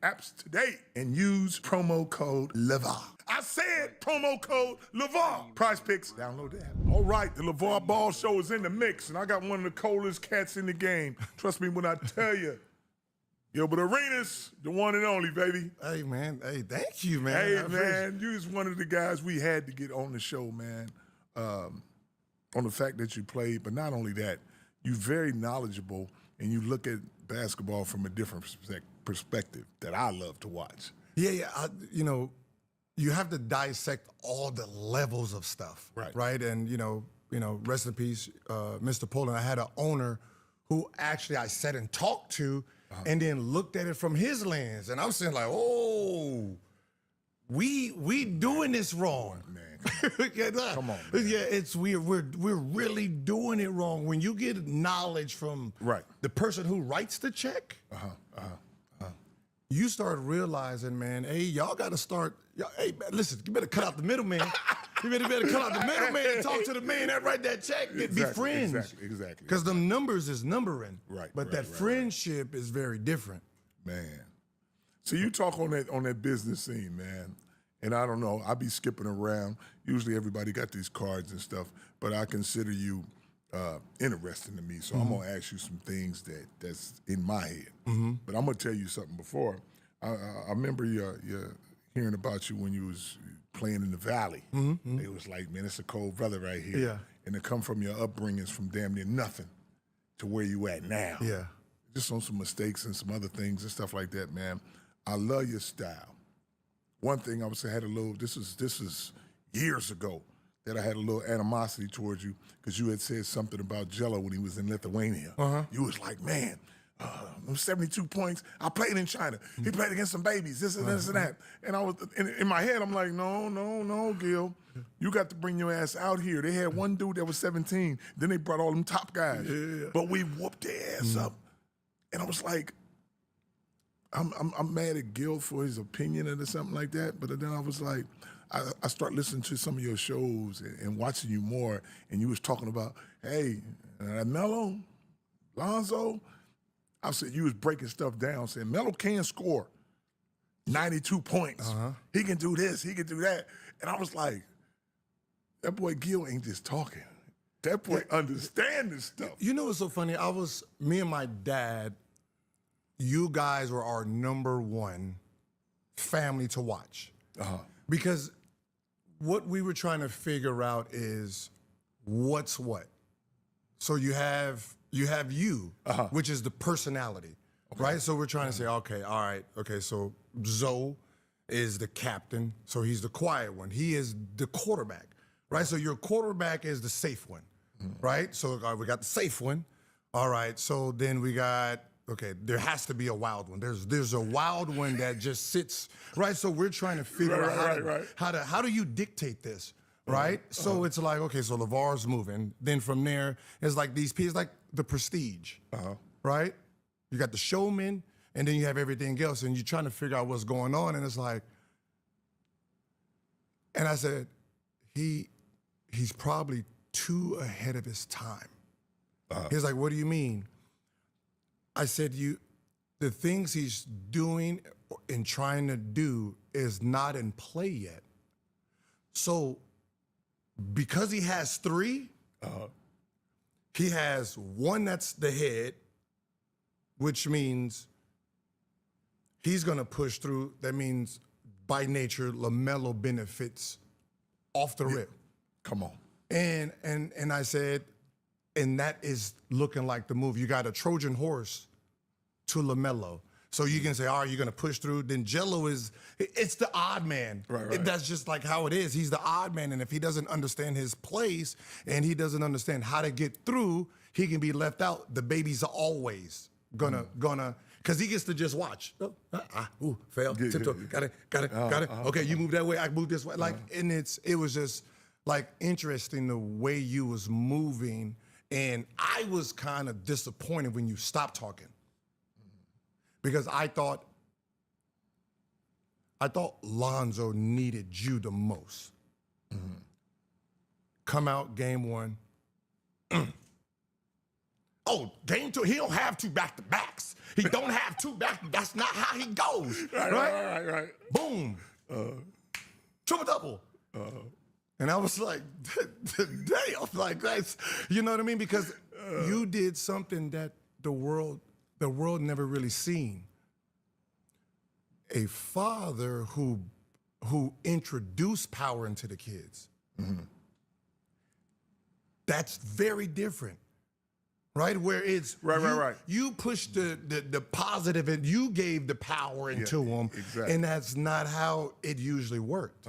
apps today and use promo code LeVar. I said promo code LeVar. Prize Picks, download the app. All right, the LeVar Ball Show is in the mix, and I got one of the coldest cats in the game. Trust me when I tell you. Yo, but Arenas, the one and only, baby. Hey, man. Hey, thank you, man. Hey, man, you was one of the guys we had to get on the show, man, on the fact that you played. But not only that, you're very knowledgeable, and you look at basketball from a different perspective that I love to watch. Yeah. You have to dissect all the levels of stuff, right? And, rest in peace, Mr. Poland. I had an owner who actually I sat and talked to and then looked at it from his lens. And I'm saying like, oh, we doing this wrong. Man, come on, man. Yeah, we're really doing it wrong. When you get knowledge from the person who writes the check, you start realizing, man, hey, y'all got to start, hey, man, listen, you better cut out the middleman. You better cut out the middleman and talk to the man that write that check. Be friends. Exactly. Because the numbers is numbering. But that friendship is very different. Man. So you talk on that business scene, man. And I don't know, I be skipping around. Usually everybody got these cards and stuff, but I consider you interesting to me. So I'm gonna ask you some things that's in my head. But I'm gonna tell you something before. I remember hearing about you when you was playing in the Valley. It was like, man, it's a cold brother right here. Yeah. And to come from your upbringings from damn near nothing to where you at now. Yeah. Just on some mistakes and some other things and stuff like that, man. I love your style. One thing I would say I had a little, this is years ago, that I had a little animosity towards you because you had said something about Jello when he was in Lithuania. You was like, man, 72 points. I played in China. He played against some babies, this and this and that. And I was in my head, I'm like, no, Gil. You got to bring your ass out here. They had one dude that was 17. Then they brought all them top guys. But we whooped their ass up. And I was like, I'm mad at Gil for his opinion or something like that. But then I was like, I start listening to some of your shows and watching you more, and you was talking about, hey, Melo, Lonzo. I said you was breaking stuff down, saying Melo can score 92 points. He can do this, he can do that. And I was like, that boy Gil ain't just talking. That boy understand this stuff. You know what's so funny? Me and my dad, you guys were our #1 family to watch. Because what we were trying to figure out is what's what. So you have you, which is the personality, right? So we're trying to say, okay, all right, okay, so Zoe is the captain, so he's the quiet one. He is the quarterback, right? So your quarterback is the safe one, right? So we got the safe one. All right, so then we got, okay, there has to be a wild one. There's a wild one that just sits, right? So we're trying to figure out how do you dictate this, right? So it's like, okay, so LeVar's moving. Then from there, it's like these pieces, like the prestige, right? You got the showman, and then you have everything else, and you're trying to figure out what's going on, and it's like, and I said, he's probably too ahead of his time. He's like, what do you mean? I said, the things he's doing and trying to do is not in play yet. So because he has 3, he has 1 that's the head, which means he's gonna push through. That means by nature, LaMelo benefits off the rip. Come on. And I said, and that is looking like the move. You got a Trojan horse to LaMelo. So you can say, all right, you're going to push through. Then Jello it's the odd man. Right. That's just like how it is. He's the odd man. And if he doesn't understand his place and he doesn't understand how to get through, he can be left out. The baby's always gonna, because he gets to just watch. Fail, tiptoe, got it. Okay, you move that way, I move this way. Like, and it was just like interesting the way you was moving. And I was kind of disappointed when you stopped talking. Because I thought Lonzo needed you the most. Come out game 1. Oh, game two, he don't have two back-to-backs. He don't have two back. That's not how he goes. Right. Boom. Triple-double. And I was like, damn, like that's, you know what I mean? Because you did something that the world never really seen. A father who introduced power into the kids. That's very different. Right? Where it's right. You push the positive and you gave the power into them. Exactly. And that's not how it usually worked.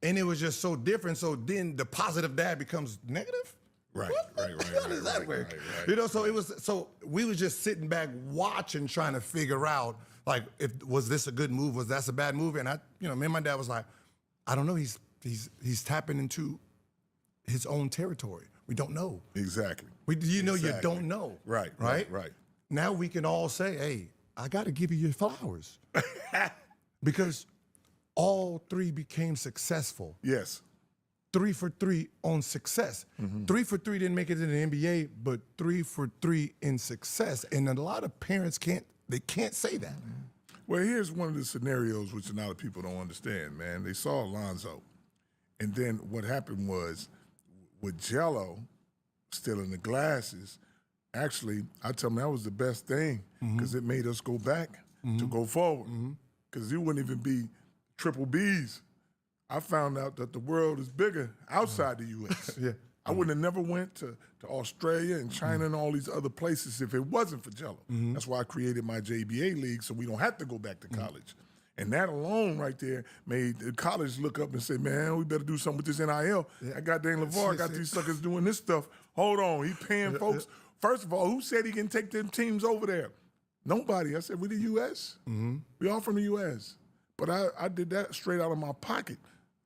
And it was just so different. So then the positive dad becomes negative? Right. How does that work? You know, so we was just sitting back watching, trying to figure out, like, was this a good move? Was that a bad move? And me and my dad was like, I don't know. He's tapping into his own territory. We don't know. Exactly. You don't know. Right. Now we can all say, hey, I got to give you your flowers. Because all three became successful. Yes. 3 for 3 on success. 3 for 3 didn't make it in the NBA, but 3 for 3 in success. And a lot of parents can't say that. Well, here's one of the scenarios which a lot of people don't understand, man. They saw Alonzo, and then what happened was, with Jello still in the glasses, actually, I tell them that was the best thing because it made us go back to go forward. Because you wouldn't even be triple Bs. I found out that the world is bigger outside the U.S. I wouldn't have never went to Australia and China and all these other places if it wasn't for Jello. That's why I created my JBA league so we don't have to go back to college. And that alone right there made the college look up and say, man, we better do something with this NIL. I got Dan LeVar, got these suckers doing this stuff. Hold on, he paying folks. First of all, who said he can take them teams over there? Nobody. I said, we the U.S. We all from the U.S. But I did that straight out of my pocket.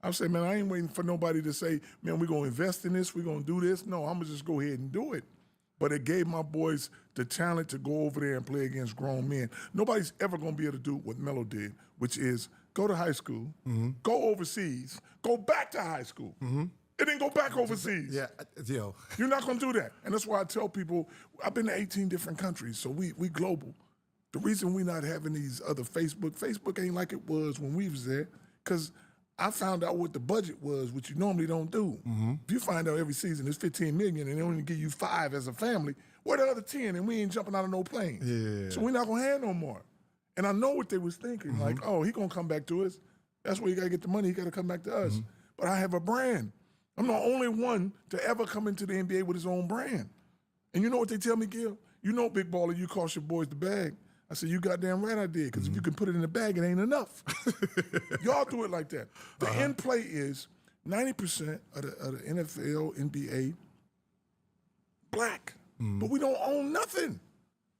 I said, man, I ain't waiting for nobody to say, man, we're going to invest in this, we're going to do this. No, I'm going to just go ahead and do it. But it gave my boys the talent to go over there and play against grown men. Nobody's ever going to be able to do what Melo did, which is go to high school, go overseas, go back to high school, and then go back overseas. You're not going to do that. And that's why I tell people, I've been to 18 different countries, so we global. The reason we're not having these other Facebook ain't like it was when we was there, because I found out what the budget was, which you normally don't do. If you find out every season it's $15 million and they only give you 5 as a family, where the other 10 and we ain't jumping out of no plane. So we're not gonna have no more. And I know what they was thinking, like, oh, he gonna come back to us. That's where you gotta get the money, he gotta come back to us. But I have a brand. I'm the only one to ever come into the NBA with his own brand. And you know what they tell me, Gil? You know, big baller, you cost your boys the bag. I said, you goddamn right I did, because if you can put it in the bag, it ain't enough. Y'all do it like that. The end play is 90% of the NFL, NBA, black. But we don't own nothing.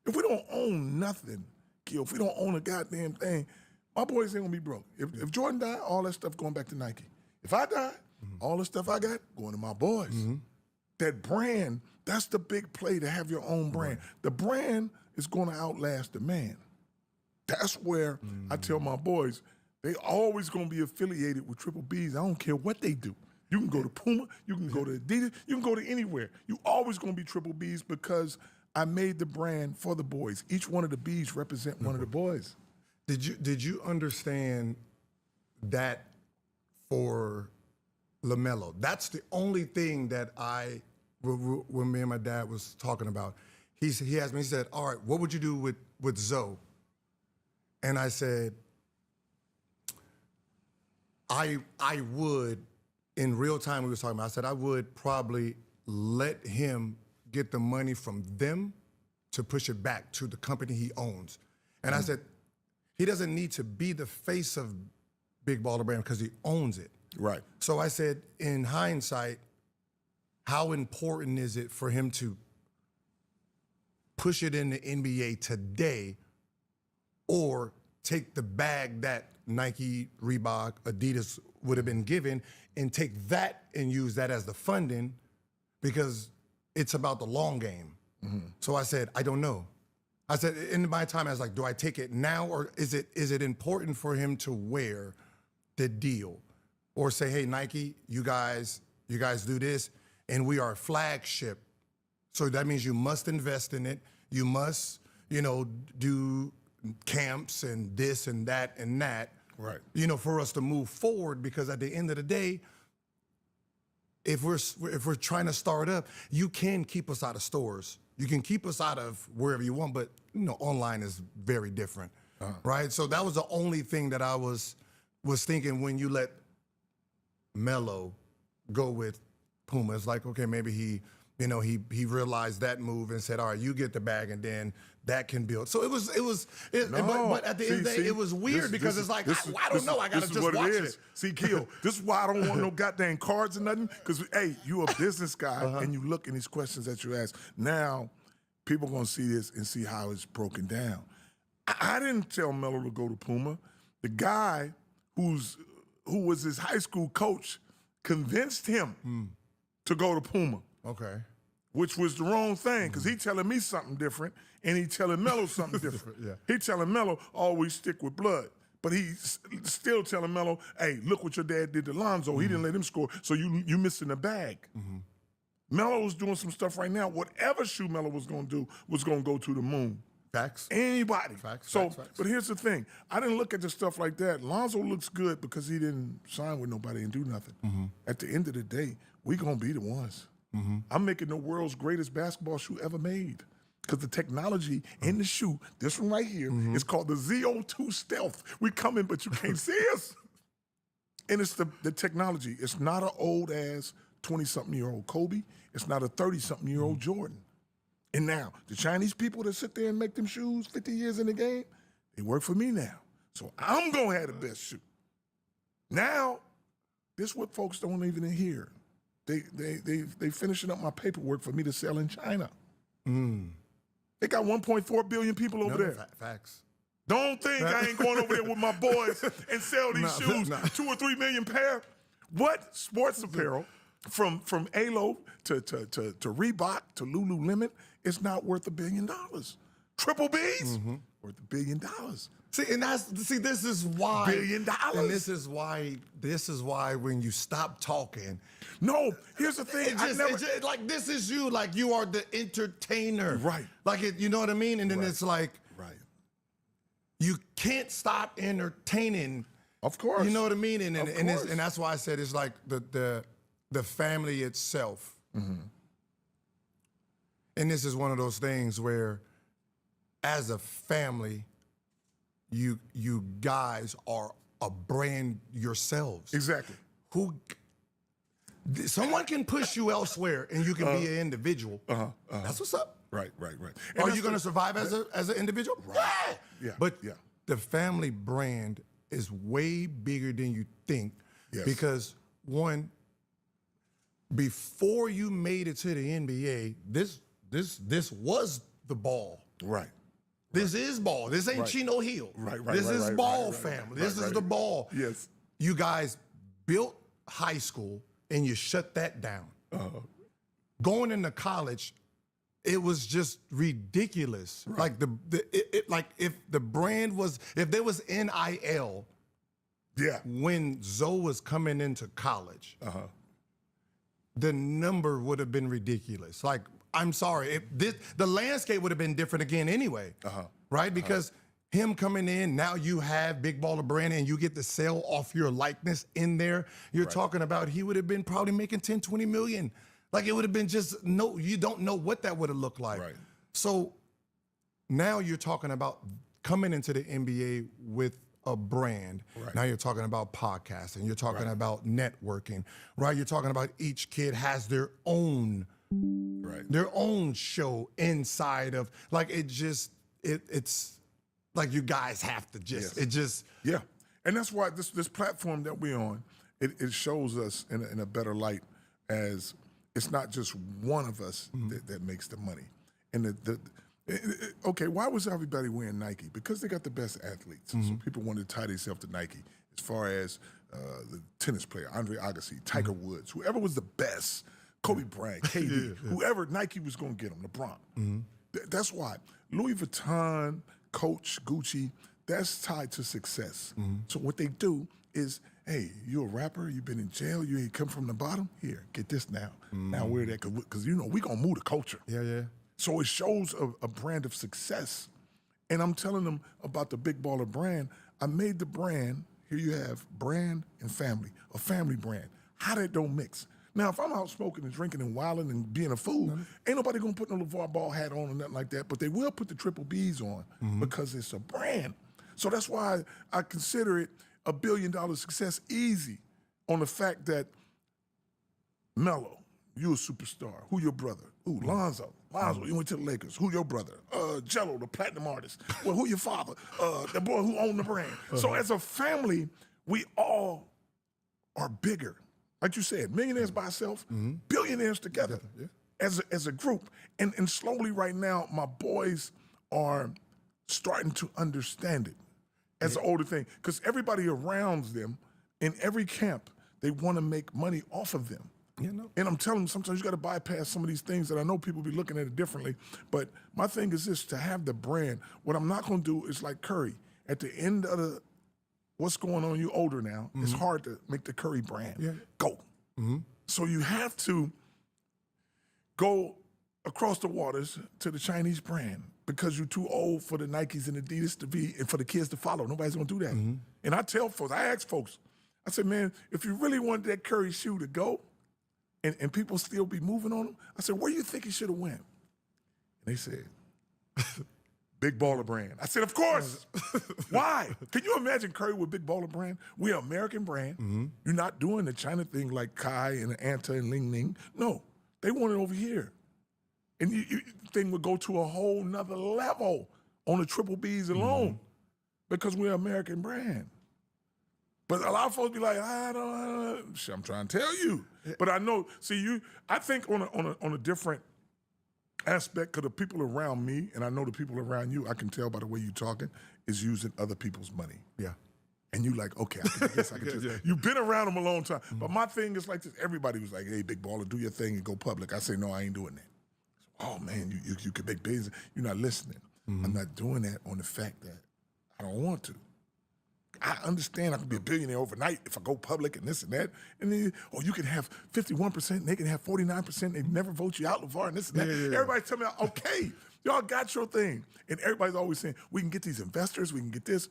If we don't own nothing, Gil, if we don't own a goddamn thing, my boys ain't gonna be broke. If Jordan died, all that stuff going back to Nike. If I die, all the stuff I got going to my boys. That brand, that's the big play, to have your own brand. The brand is going to outlast the man. That's where I tell my boys, they always going to be affiliated with Triple Bs. I don't care what they do. You can go to Puma, you can go to Adidas, you can go to anywhere. You always going to be Triple Bs because I made the brand for the boys. Each one of the Bs represent one of the boys. Did you understand that for LaMelo? That's the only thing that when me and my dad was talking about, he asked me, he said, all right, what would you do with Zoe? And I said, I would, in real time we was talking about, I said I would probably let him get the money from them to push it back to the company he owns. And I said, he doesn't need to be the face of Big Baller Brand because he owns it. Right. So I said, in hindsight, how important is it for him to push it in the NBA today, or take the bag that Nike, Reebok, Adidas would have been given and take that and use that as the funding, because it's about the long game. So I said, I don't know. I said, in my time, I was like, do I take it now, or is it important for him to wear the deal? Or say, hey, Nike, you guys do this, and we are a flagship So that means you must invest in it. You must, do camps and this and that and that. Right. For us to move forward, because at the end of the day, if we're trying to start up, you can keep us out of stores. You can keep us out of wherever you want, but online is very different, right? So that was the only thing that I was thinking when you let Melo go with Puma. It's like, okay, maybe he realized that move and said, all right, you get the bag, and then that can build. So but at the end of the day, it was weird because it's like, I don't know, I gotta just watch it. See, Keel, this is why I don't want no goddamn cards or nothing, because, hey, you a business guy, and you look in these questions that you ask. Now, people gonna see this and see how it's broken down. I didn't tell Melo to go to Puma. The guy who was his high school coach convinced him to go to Puma. Okay. Which was the wrong thing, because he telling me something different, and he telling Melo something different. Yeah. He telling Melo, always stick with blood. But he's still telling Melo, hey, look what your dad did to Lonzo. He didn't let him score, so you missing the bag. Melo was doing some stuff right now. Whatever shoe Melo was going to do was going to go to the moon. Facts. Anybody. Facts. But here's the thing. I didn't look at the stuff like that. Lonzo looks good because he didn't sign with nobody and do nothing. At the end of the day, we going to be the ones. I'm making the world's greatest basketball shoe ever made, because the technology in the shoe, this one right here, is called the Z02 Stealth. We coming, but you can't see us. And it's the technology. It's not an old-ass 20-something-year-old Kobe. It's not a 30-something-year-old Jordan. And now, the Chinese people that sit there and make them shoes 50 years in the game, they work for me now. So I'm going to have the best shoe. Now, this is what folks don't even hear. They finishing up my paperwork for me to sell in China. They got 1.4 billion people over there. Facts. Don't think I ain't going over there with my boys and sell these shoes, 2 or 3 million pair. What sports apparel, from Alo to Reebok to Lululemon, is not worth $1 billion. Triple B's worth $1 billion. See, this is why. $1 billion. And this is why when you stop talking. No, here's the thing. Like, this is you. Like, you are the entertainer. Right. Like, you know what I mean? And then it's like, right. You can't stop entertaining. Of course. You know what I mean? And Of course. and that's why I said it's like the family itself. And this is one of those things where, as a family, you guys are a brand yourselves. Exactly. Someone can push you elsewhere, and you can be an individual. That's what's up. Right. Are you going to survive as an individual? Right. Yeah. Yeah. But yeah. the family brand is way bigger than you think. Yes. Because one, before you made it to the NBA, this was the ball. Right. This is ball. This ain't Chino Hill. Right. This is ball family. This is the ball. Yes. You guys built high school and you shut that down. Going into college, it was just ridiculous. Right. Like if the brand was, if there was NIL, when Zoe was coming into college, the number would have been ridiculous. Like, I'm sorry, the landscape would have been different again anyway, right? Because him coming in, now you have Big Baller Brand and you get to sell off your likeness in there. You're talking about he would have been probably making 10, 20 million. Like, it would have been just, you don't know what that would have looked like. Right. So now you're talking about coming into the NBA with a brand. Right. Now you're talking about podcasting. You're talking about networking, right? You're talking about each kid has their own show inside of, like, it's like you guys have to just, Yeah. And that's why this platform that we're on, it shows us in a better light, as it's not just one of us that makes the money. And okay, why was everybody wearing Nike? Because they got the best athletes. So people wanted to tie themselves to Nike. As far as the tennis player, Andre Agassi, Tiger Woods, whoever was the best, Kobe Bryant, KD, whoever, Nike was going to get them, LeBron. That's why. Louis Vuitton, Coach, Gucci, that's tied to success. So what they do is hey, you a rapper? You been in jail? You ain't come from the bottom? Here, get this now. Now wear that because you know we gonna move the culture. Yeah. So it shows a brand of success. And I'm telling them about the Big Baller brand. I made the brand. Here you have brand and family, a family brand. How that don't mix. Now, if I'm out smoking and drinking and wilding and being a fool, ain't nobody gonna put no LeVar Ball hat on or nothing like that, but they will put the triple Bs on because it's a brand. So that's why I consider it a $1 billion success easy on the fact that Melo, you a superstar. Who your brother? Ooh, Lonzo, you went to the Lakers. Who your brother? Jello, the platinum artist. Well, who your father? The boy who owned the brand. So as a family, we all are bigger. Like you said, millionaires by ourselves, billionaires together as a group. And slowly right now, my boys are starting to understand it as an older thing. Because everybody around them in every camp, they want to make money off of them. And I'm telling them sometimes you got to bypass some of these things that I know people be looking at it differently. But my thing is this, to have the brand. What I'm not going to do is like Curry. At the end of what's going on, you older now, it's hard to make the Curry brand go. So you have to go across the waters to the Chinese brand because you're too old for the Nikes and Adidas to be, and for the kids to follow. Nobody's going to do that. And I tell folks, I ask folks, I said, man, if you really want that Curry shoe to go, and people still be moving on them, I said, where do you think he should have went? And they said, Big Baller brand. I said, of course. Why? Can you imagine Curry with Big Baller brand? We're an American brand. You're not doing the China thing like Kai and Anta and Ling Ling. No, they want it over here. And thing would go to a whole nother level on the triple Bs alone because we're an American brand. But a lot of folks be like, I don't. I'm trying to tell you. But I know. See, I think on a different aspect, because the people around me, and I know the people around you, I can tell by the way you're talking, is using other people's money. Yeah. And you like, okay, I guess I can just. You've been around them a long time. But my thing is like this. Everybody was like, hey, Big Baller, do your thing and go public. I say, no, I ain't doing that. Oh, man, you could make business. You're not listening. I'm not doing that on the fact that I don't want to. I understand I can be a billionaire overnight if I go public and this and that. And then, you can have 51%, and they can have 49%, they never vote you out, LeVar, and this and that. Everybody tell me, okay, y'all got your thing. And everybody's always saying, we can get these investors, we can get this.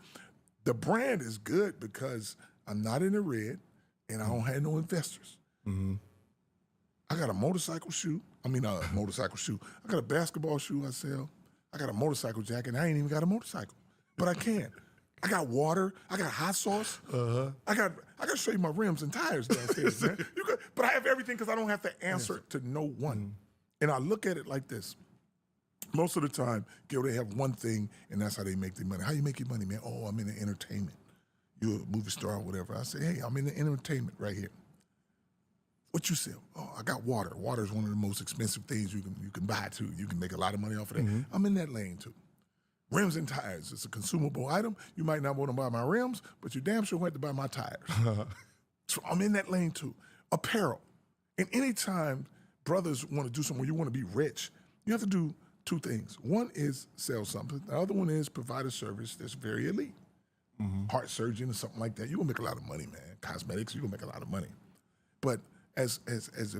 The brand is good because I'm not in the red and I don't have no investors. I got a motorcycle shoe. I got a basketball shoe I sell. I got a motorcycle jacket, and I ain't even got a motorcycle. But I can. I got water. I got hot sauce. I got to show you my rims and tires downstairs, man. But I have everything because I don't have to answer to no one. And I look at it like this. Most of the time, Gil, they have one thing, and that's how they make their money. How you make your money, man? Oh, I'm in the entertainment. You're a movie star or whatever. I say, hey, I'm in the entertainment right here. What you sell? Oh, I got water. Water is one of the most expensive things you can buy, too. You can make a lot of money off of that. I'm in that lane, too. Rims and tires. It's a consumable item. You might not want to buy my rims, but you damn sure want to buy my tires. So I'm in that lane too. Apparel. And anytime brothers want to do something where you want to be rich, you have to do two things. One is sell something. The other one is provide a service that's very elite. Heart surgeon or something like that. You're going to make a lot of money, man. Cosmetics, you're going to make a lot of money. But as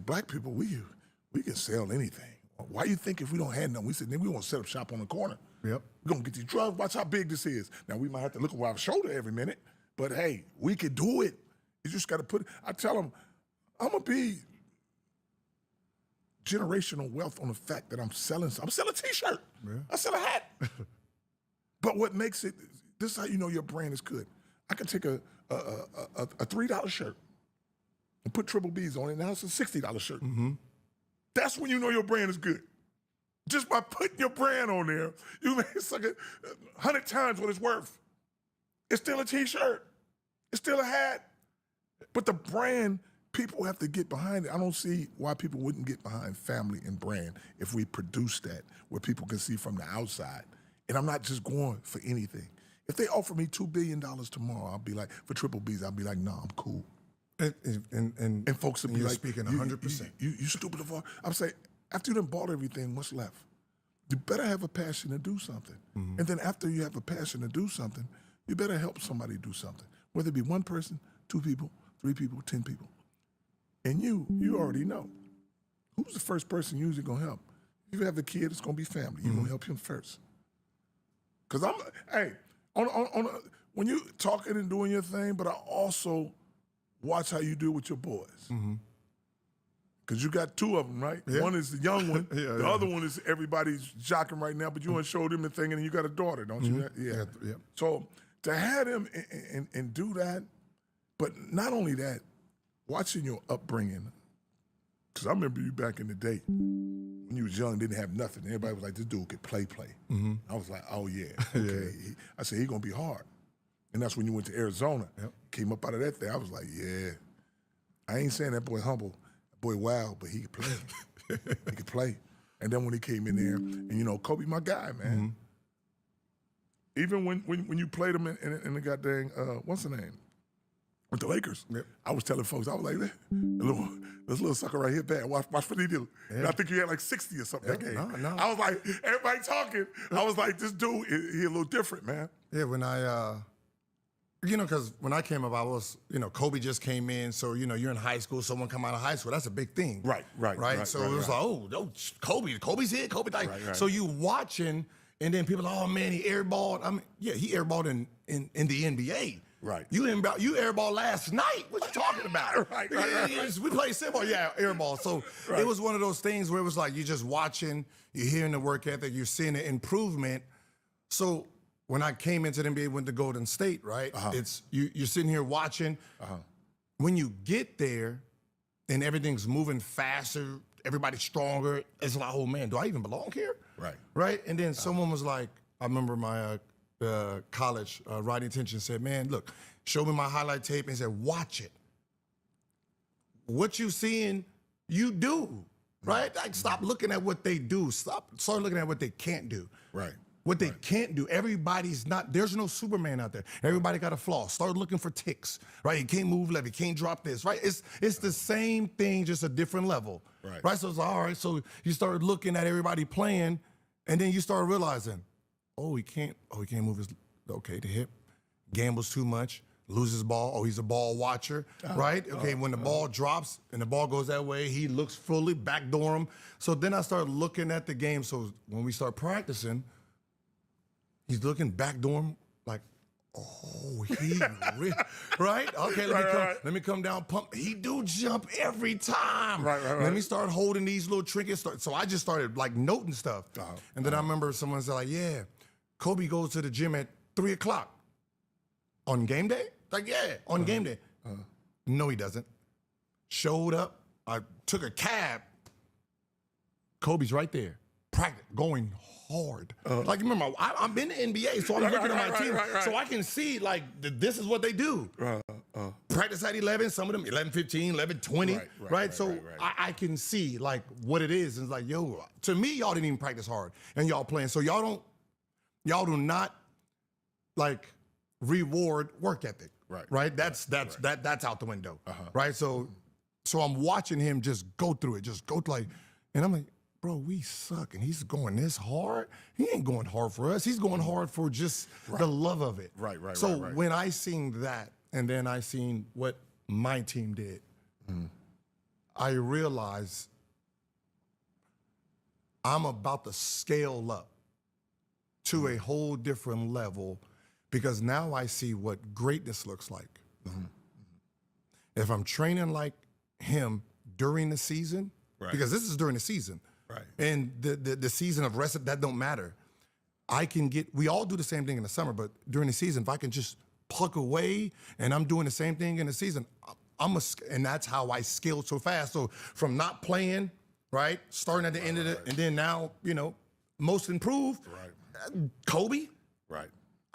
black people, we can sell anything. Why you think if we don't have nothing, we said, then we want to set up shop on the corner. Yep. We're going to get these drugs. Watch how big this is. Now, we might have to look over our shoulder every minute, but hey, we could do it. You just got to put it. I tell them, I'm going to be generational wealth on the fact that I'm selling a T-shirt. Yeah. I sell a hat. But what makes it, this is how you know your brand is good. I can take a $3 shirt and put triple B's on it. Now it's a $60 shirt. That's when you know your brand is good. Just by putting your brand on there, you make it like 100 times what it's worth. It's still a T-shirt. It's still a hat. But the brand, people have to get behind it. I don't see why people wouldn't get behind family and brand if we produce that where people can see from the outside. And I'm not just going for anything. If they offer me $2 billion tomorrow, I'll be like, for triple B's, I'll be like, nah, I'm cool. And folks will be like, speaking 100%. You stupid LeVar. I'm saying, after you done bought everything, what's left? You better have a passion to do something. And then after you have a passion to do something, you better help somebody do something. Whether it be one person, 2 people, 3 people, 10 people. And you already know. Who's the first person usually gonna help? If you have a kid, it's gonna be family. You're gonna help him first. Cause when you talking and doing your thing, but I also watch how you do with your boys. Because you got 2 of them, right? Yeah. One is the young one. Yeah, the other one is everybody's jocking right now, but you want to show them the thing, and then you got a daughter, don't you? Yeah. Yeah. So to have them and do that, but not only that, watching your upbringing, because I remember you back in the day when you was young, didn't have nothing. Everybody was like, this dude could play. I was like, oh, yeah. Okay. I said, he's going to be hard. And that's when you went to Arizona. Came up out of that thing. I was like, yeah. I ain't saying that boy humble. Boy, wow, but he could play. He could play. And then when he came in there, and Kobe, my guy, man. Even when you played him in the goddamn, what's the name? With the Lakers. I was telling folks, I was like, this little sucker right here bad. Watch what he do. And I think he had like 60 or something that game. No. I was like, everybody talking. I was like, this dude, he a little different, man. Yeah, when I, because when I came up, I was, Kobe just came in. So, you're in high school, someone come out of high school. That's a big thing. Right. So it was like, oh, Kobe's here. Right. So you watching, and then people are like, oh, man, he airballed. I mean, yeah, he airballed in the NBA. Right. You airballed last night. What you talking about? Right. We played simple. Yeah, airball. So it was one of those things where it was like you're just watching, you're hearing the work ethic, you're seeing the improvement. So when I came into the NBA, went to Golden State, right? It's you're sitting here watching. When you get there and everything's moving faster, everybody's stronger, it's like, oh man, do I even belong here? Right? And then someone was like, I remember my college writing attention said, man, look, show me my highlight tape, and said, watch it. What you seeing, you do, right? Like, stop looking at what they do. Start looking at what they can't do. Right. What they can't do. There's no Superman out there. Everybody got a flaw. Start looking for ticks, right? You can't move left, you can't drop this, right? It's the same thing, just a different level, right? So it's like, all right, so you start looking at everybody playing, and then you start realizing, he can't move the hip, gambles too much, loses ball, he's a ball watcher, right? Okay, when the ball drops and the ball goes that way, he looks fully, backdoor him. So then I start looking at the game. So when we start practicing, he's looking backdoor him like, right? Okay, let me come down, pump. He do jump every time. Right. Let me start holding these little trinkets. So I just started like noting stuff. And then I remember someone said like, yeah, Kobe goes to the gym at 3 o'clock. On game day? Like, yeah, on game day. No, he doesn't. Showed up. I took a cab. Kobe's right there. Practice, going hard. Like, remember, I'm in the NBA, so I'm looking at my team. So I can see, like, this is what they do. Practice at 11, some of them 11:15, 11:20, right? So I can see, like, what it is. And it's like, yo, to me, y'all didn't even practice hard. And y'all playing. So y'all do not, like, reward work ethic, right? That's out the window, right? So I'm watching him just go through it, and I'm like, bro, we suck, and he's going this hard. He ain't going hard for us. He's going hard for just the love of it. So when I seen that, and then I seen what my team did, I realized I'm about to scale up to a whole different level, because now I see what greatness looks like. If I'm training like him during the season, because this is during the season, and the season of rest, that don't matter. We all do the same thing in the summer, but during the season, if I can just pluck away and I'm doing the same thing in the season, and that's how I scaled so fast. So from not playing, right, starting at the end of it, and then now, most improved, Kobe.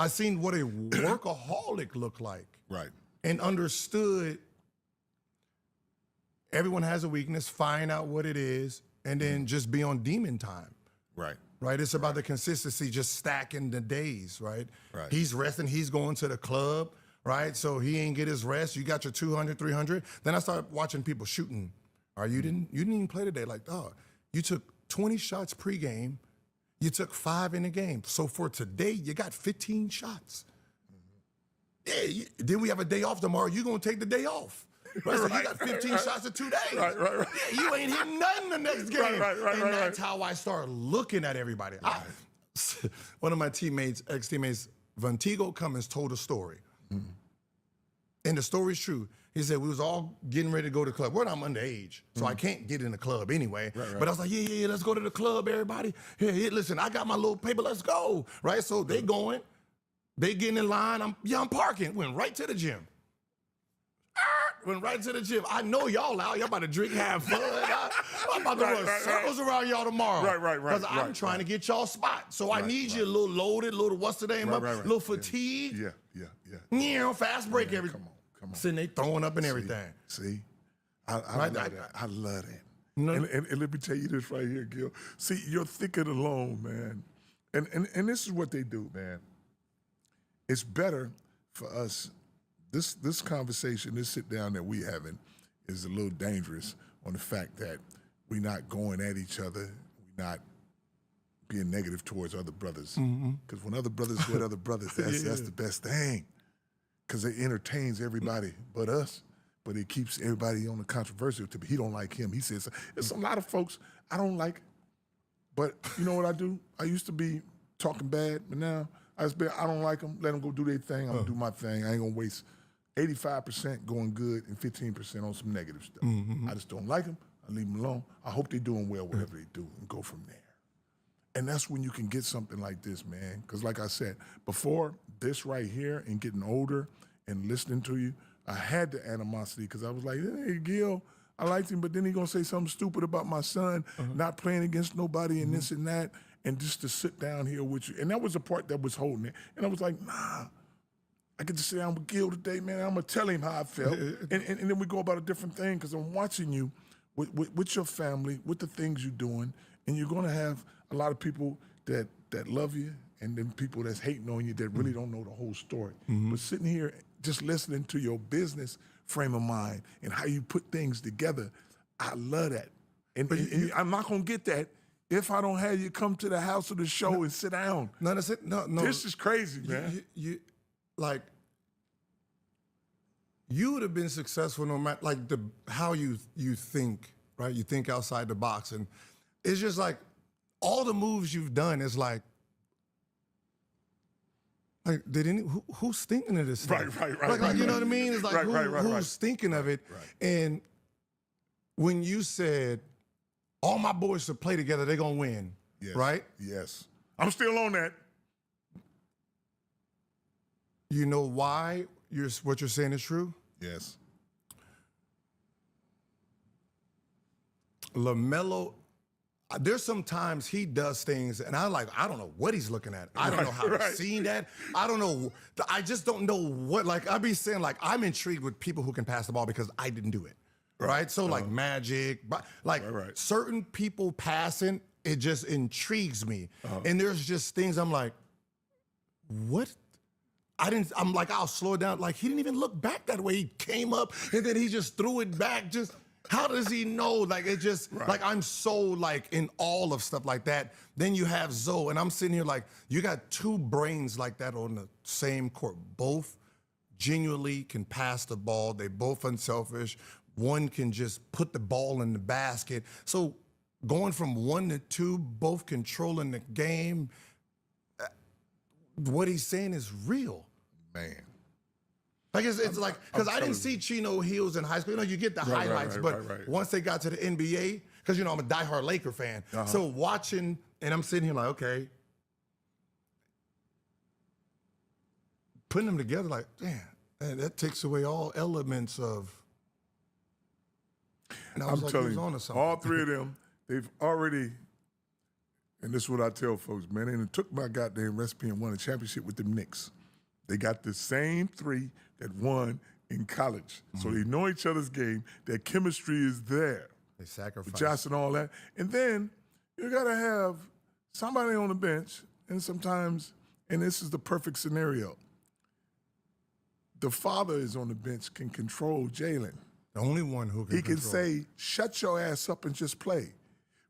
I seen what a workaholic looked like. And understood everyone has a weakness, find out what it is, and then just be on demon time. Right? It's about the consistency, just stacking the days, right? He's resting, he's going to the club, right? So he ain't get his rest. You got your 200, 300. Then I started watching people shooting. You didn't even play today. Like, you took 20 shots pregame. You took 5 in the game. So for today, you got 15 shots. then we have a day off tomorrow. You're going to take the day off. Right? So you got 15 shots in 2 days. Right. Yeah, you ain't hitting nothing the next game. Right. That's how I start looking at everybody. One of my teammates, ex-teammates, Vantigo Cummins, told a story. And the story's true. He said, we was all getting ready to go to the club. We're not underage, so I can't get in the club anyway. But I was like, yeah, let's go to the club, everybody. Hey, listen, I got my little paper, let's go. Right, so they going, they getting in line. I'm parking. Went right to the gym. Went right to the gym. I know y'all out. Y'all about to drink, have fun. I'm about to run circles around y'all tomorrow. Right. Because I'm trying to get y'all spot. So I need you a little loaded, little what's the name up, little fatigued. Yeah. You know, fast break every. Come on. Sitting there throwing up and everything. See? I love that. I love that. No. And let me tell you this right here, Gil. See, you're thicker alone, man. And this is what they do, man. It's better for us. This conversation, this sit down that we having is a little dangerous on the fact that we're not going at each other. We're not being negative towards other brothers. Because when other brothers with other brothers, that's the best thing. Because it entertains everybody but us, but it keeps everybody on the controversial tip. He don't like him. He says, there's a lot of folks I don't like, but you know what I do? I used to be talking bad, but now I don't like them. Let them go do their thing. I'm going to do my thing. I ain't going to waste 85% going good and 15% on some negative stuff. I just don't like them. I leave them alone. I hope they're doing well, whatever they do, and go from there. And that's when you can get something like this, man. Because like I said, before this right here and getting older and listening to you, I had the animosity because I was like, hey, Gil, I liked him, but then he going to say something stupid about my son not playing against nobody and this and that, and just to sit down here with you. And that was the part that was holding it. And I was like, nah, I get to sit down with Gil today, man. I'm going to tell him how I felt. and then we go about a different thing because I'm watching you with your family, with the things you're doing, and you're going to have a lot of people that love you and then people that's hating on you that really don't know the whole story. But sitting here just listening to your business frame of mind and how you put things together, I love that. And I'm not going to get that if I don't have you come to the house of the show and sit down. No, that's it. No. This is crazy, man. You would have been successful no matter how you think, right? You think outside the box, and it's just like all the moves you've done is like who's thinking of this thing? Right. You know what I mean? It's like who's thinking of it? And when you said all my boys should play together, they're gonna win. Yes. Right? Yes. I'm still on that. You know why what you're saying is true? Yes. LaMelo, there's sometimes he does things, and I don't know what he's looking at. I don't know how he's seen that. I don't know. I just don't know what, I be saying, I'm intrigued with people who can pass the ball because I didn't do it. Right? So, Magic, certain people passing, it just intrigues me. And there's just things I'm like, what? I'll slow it down. He didn't even look back that way. He came up, and then he just threw it back. How does he know? I'm so in awe of stuff like that. Then you have Zoe, and I'm sitting here you got two brains like that on the same court. Both genuinely can pass the ball. They both unselfish. One can just put the ball in the basket. So going from 1 to 2, both controlling the game, what he's saying is real. Man. It's because I didn't see Chino Hills in high school. You get the highlights, but once they got to the NBA, because I'm a diehard Laker fan. So watching, and I'm sitting here okay, putting them together, damn, that takes away all elements of. And I was I'm telling you, on to something. all three of them, they've already, and this is what I tell folks, man, they took my goddamn recipe and won a championship with them Knicks. They got the same three that won in college. So they know each other's game. Their chemistry is there. They sacrifice. Josh and all that. And then you got to have somebody on the bench, and sometimes, and this is the perfect scenario, the father is on the bench, can control Jalen. The only one who can He can say, shut your ass up and just play.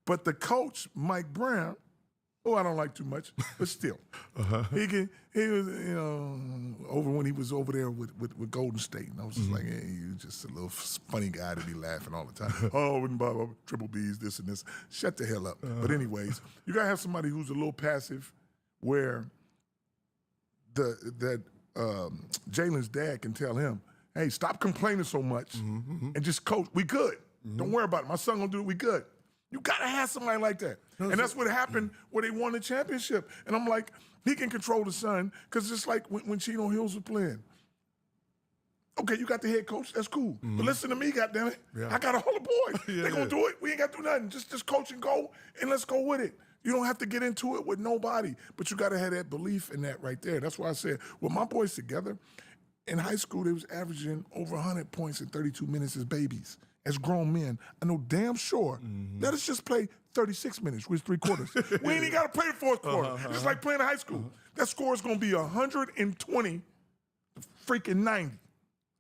But the coach, Mike Brown, Oh, I don't like too much, but still, he was, you know, over when he was over there with Golden State, and I was just like, hey, you just a little funny guy to be laughing all the time. Oh, and blah, blah, triple B's, this and this. Shut the hell up. But anyways, you gotta have somebody who's a little passive, where Jalen's dad can tell him, hey, stop complaining so much and just coach. We good. Don't worry about it. My son gonna do it. We good. You gotta have somebody like that. And that's what happened where they won the championship. And I'm like, he can control the son, because it's like when Chino Hills was playing. Okay, you got the head coach, that's cool. But listen to me, goddammit. Yeah. I got all the boys. They gonna do it. We ain't gotta do nothing. Just coach and go, and let's go with it. You don't have to get into it with nobody, but you gotta have that belief in that right there. That's why I said, with my boys together, in high school, they was averaging over 100 points in 32 minutes as babies. As grown men, I know damn sure, let us just play 36 minutes with 3 quarters. We ain't even got to play the fourth quarter. Just like playing in high school. That score is going to be 120 to freaking 90.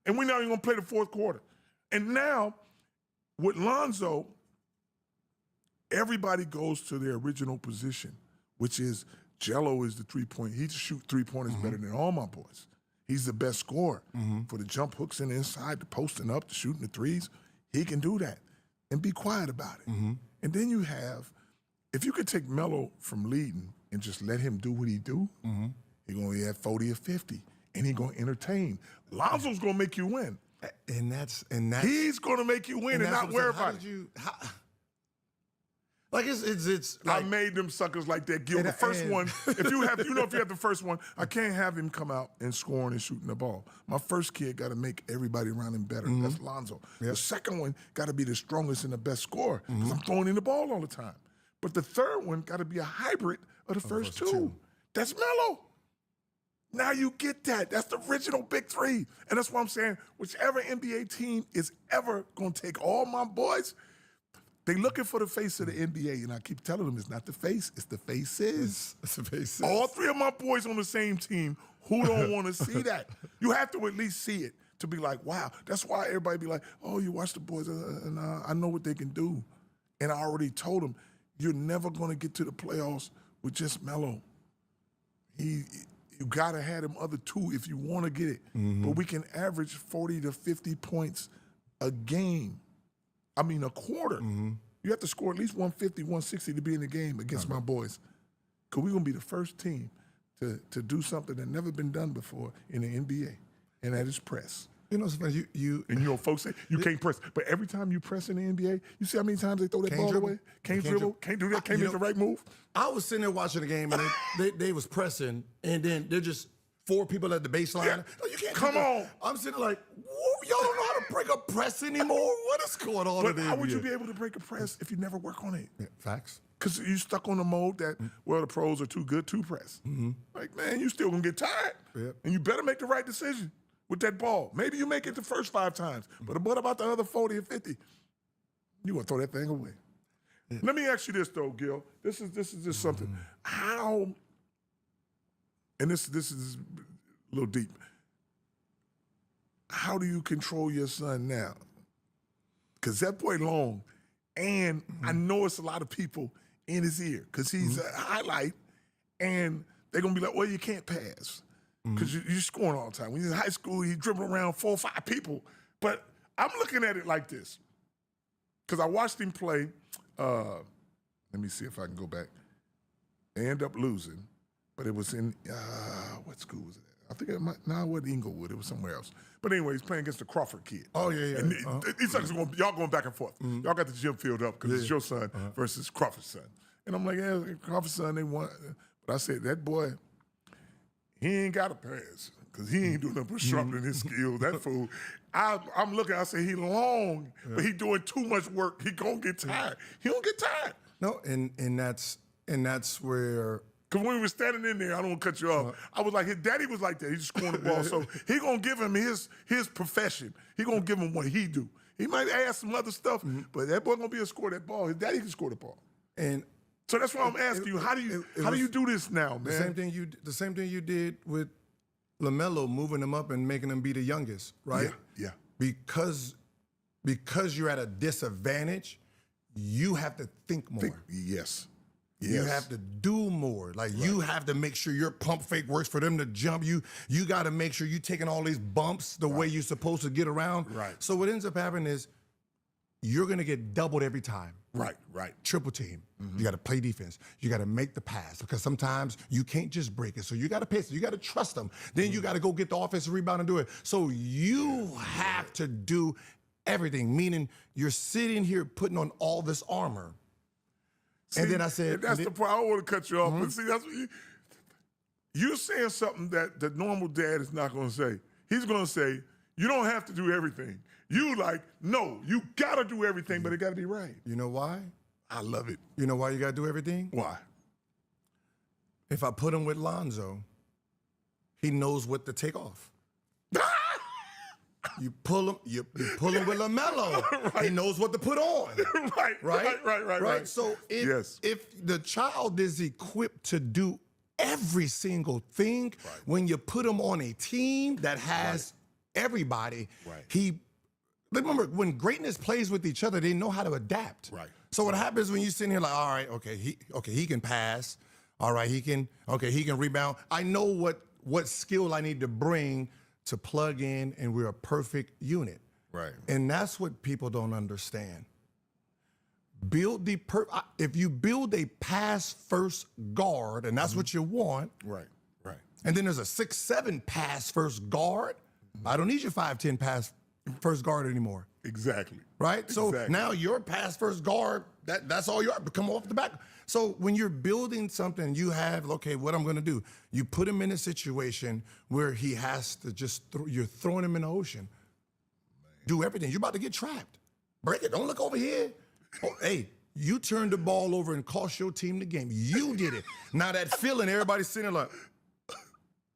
And we're not even going to play the fourth quarter. And now, with Lonzo, everybody goes to their original position, which is Jello is the three-point. He shoot three-pointers better than all my boys. He's the best scorer for the jump hooks in the inside, the posting up, the shooting the threes. He can do that and be quiet about it. And then you have, if you could take Melo from leading and just let him do what he do, he's going to have 40 or 50, and he's going to entertain. Lonzo's going to make you win. And that's He's going to make you win and not worry about it. Like it's I like, made them suckers like that, Gil. The first one, if you have the first one, I can't have him come out and scoring and shooting the ball. My first kid got to make everybody around him better. That's Lonzo. The second one got to be the strongest and the best scorer, because I'm throwing in the ball all the time. But the third one got to be a hybrid of the first two. That's Melo. Now you get that. That's the original big three. And that's why I'm saying, whichever NBA team is ever going to take all my boys, they looking for the face of the NBA, and I keep telling them it's not the face, it's the faces. it's the faces. All 3 of my boys on the same team, who don't want to see that? You have to at least see it to be like, wow. That's why everybody be like, oh, you watch the boys, and I know what they can do. And I already told them, you're never going to get to the playoffs with just Melo. You got to have them other 2 if you want to get it. But we can average 40 to 50 points a game. I mean, a quarter. You have to score at least 150, 160 to be in the game against my boys. Because we're going to be the first team to do something that never been done before in the NBA, and that is press. You know, sometimes you And you know, folks say you can't press. But every time you press in the NBA, you see how many times they throw that ball away? Can't dribble, can't do that, can't make the right move. I was sitting there watching the game, and they was pressing, and then they're just 4 people at the baseline. Yeah. Oh, you can't Come on. I'm sitting like, y'all don't know how to break a press anymore? What is going on But in the how would NBA? you be able to break a press if you never work on it? Yeah, facts. Because you stuck on the mode that, well, the pros are too good to press. Like, man, you still going to get tired. Yep. And you better make the right decision with that ball. Maybe you make it the first 5 times, but what about the other 40 or 50? You want to throw that thing away. Yeah. Let me ask you this, though, Gil. This is just something. How, and this is a little deep. How do you control your son now? Because that boy long, and I know it's a lot of people in his ear, because he's a highlight, and they're going to be like, well, you can't pass, because you're scoring all the time. When he's in high school, he's dribbling around 4 or 5 people. But I'm looking at it like this, because I watched him play. Let me see if I can go back. They end up losing, but it was in, what school was it? I think it wasn't Inglewood. It was somewhere else. But anyway, he's playing against the Crawford kid. Oh, yeah. And these suckers y'all going back and forth. Y'all got the gym filled up because it's your son versus Crawford's son. And I'm like, yeah, Crawford's son, they won. But I said, that boy, he ain't got a pass because he ain't doing nothing but sharpening his skills. That fool. I'm looking, I say, he long, but he doing too much work. He gonna get tired. He don't get tired. No, and that's where. Because when we were standing in there, I don't want to cut you off, I was like, his daddy was like that. He just scoring the ball. So he going to give him his profession. He going to give him what he do. He might add some other stuff, but that boy going to be able to score that ball. His daddy can score the ball. And so that's why I'm asking you, how do you do this now, man? The same thing you did with LaMelo, moving him up and making him be the youngest, right? Yeah. Because you're at a disadvantage, you have to think more. Yes. You Yes. have to do more. Like you have to make sure your pump fake works for them to jump. You got to make sure you're taking all these bumps the way you're supposed to get around. Right. So what ends up happening is you're going to get doubled every time. Right. Triple team. You got to play defense. You got to make the pass because sometimes you can't just break it. So you got to pace it. You got to trust them. Then you got to go get the offensive rebound and do it. So you have to do everything, meaning you're sitting here putting on all this armor. See, and then I said, and that's the problem. I don't want to cut you off, but see, that's what you're saying something that the normal dad is not going to say. He's going to say, you don't have to do everything. You like, no, you got to do everything, but it got to be right. You know why? I love it. You know why you got to do everything? Why? If I put him with Lonzo, he knows what to take off. You pull him with LaMelo. Right. He knows what to put on. Right. So if the child is equipped to do every single thing, when you put him on a team that has everybody, remember when greatness plays with each other, they know how to adapt. Right. So what happens when you sitting here like, all right, he can pass. All right, he can rebound. I know what skill I need to bring to plug in, and we're a perfect unit. Right. And that's what people don't understand. If you build a pass-first guard, and that's what you want. Right. And then there's a 6'7" pass-first guard. I don't need your 5'10" pass-first guard anymore. Exactly. Right? So now your pass-first guard, that's all you are, come off the back. So when you're building something, you have, okay, what I'm going to do, you put him in a situation where he has to just, you're throwing him in the ocean. Do everything. You're about to get trapped. Break it. Don't look over here. Oh, hey, you turned the ball over and cost your team the game. You did it. Now that feeling, everybody's sitting there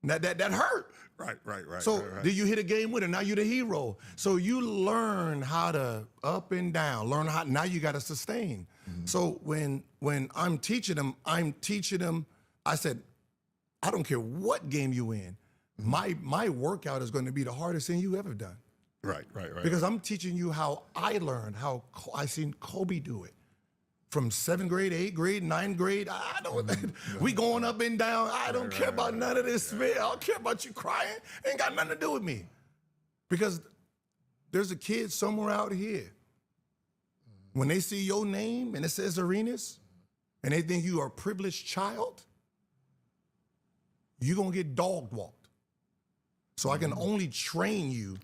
like, that hurt. Right. So did you hit a game winner? Now you're the hero. So you learn how to up and down. Now you got to sustain. So when I'm teaching them, I said, I don't care what game you in. My workout is going to be the hardest thing you ever done. Right. Because I'm teaching you how I learned, how I seen Kobe do it. From 7th grade, 8th grade, 9th grade, we going up and down. I don't care about none of this, man. I don't care about you crying. Ain't got nothing to do with me. Because there's a kid somewhere out here. When they see your name and it says Arenas, and they think you are a privileged child, you're going to get dog walked. So I can only train you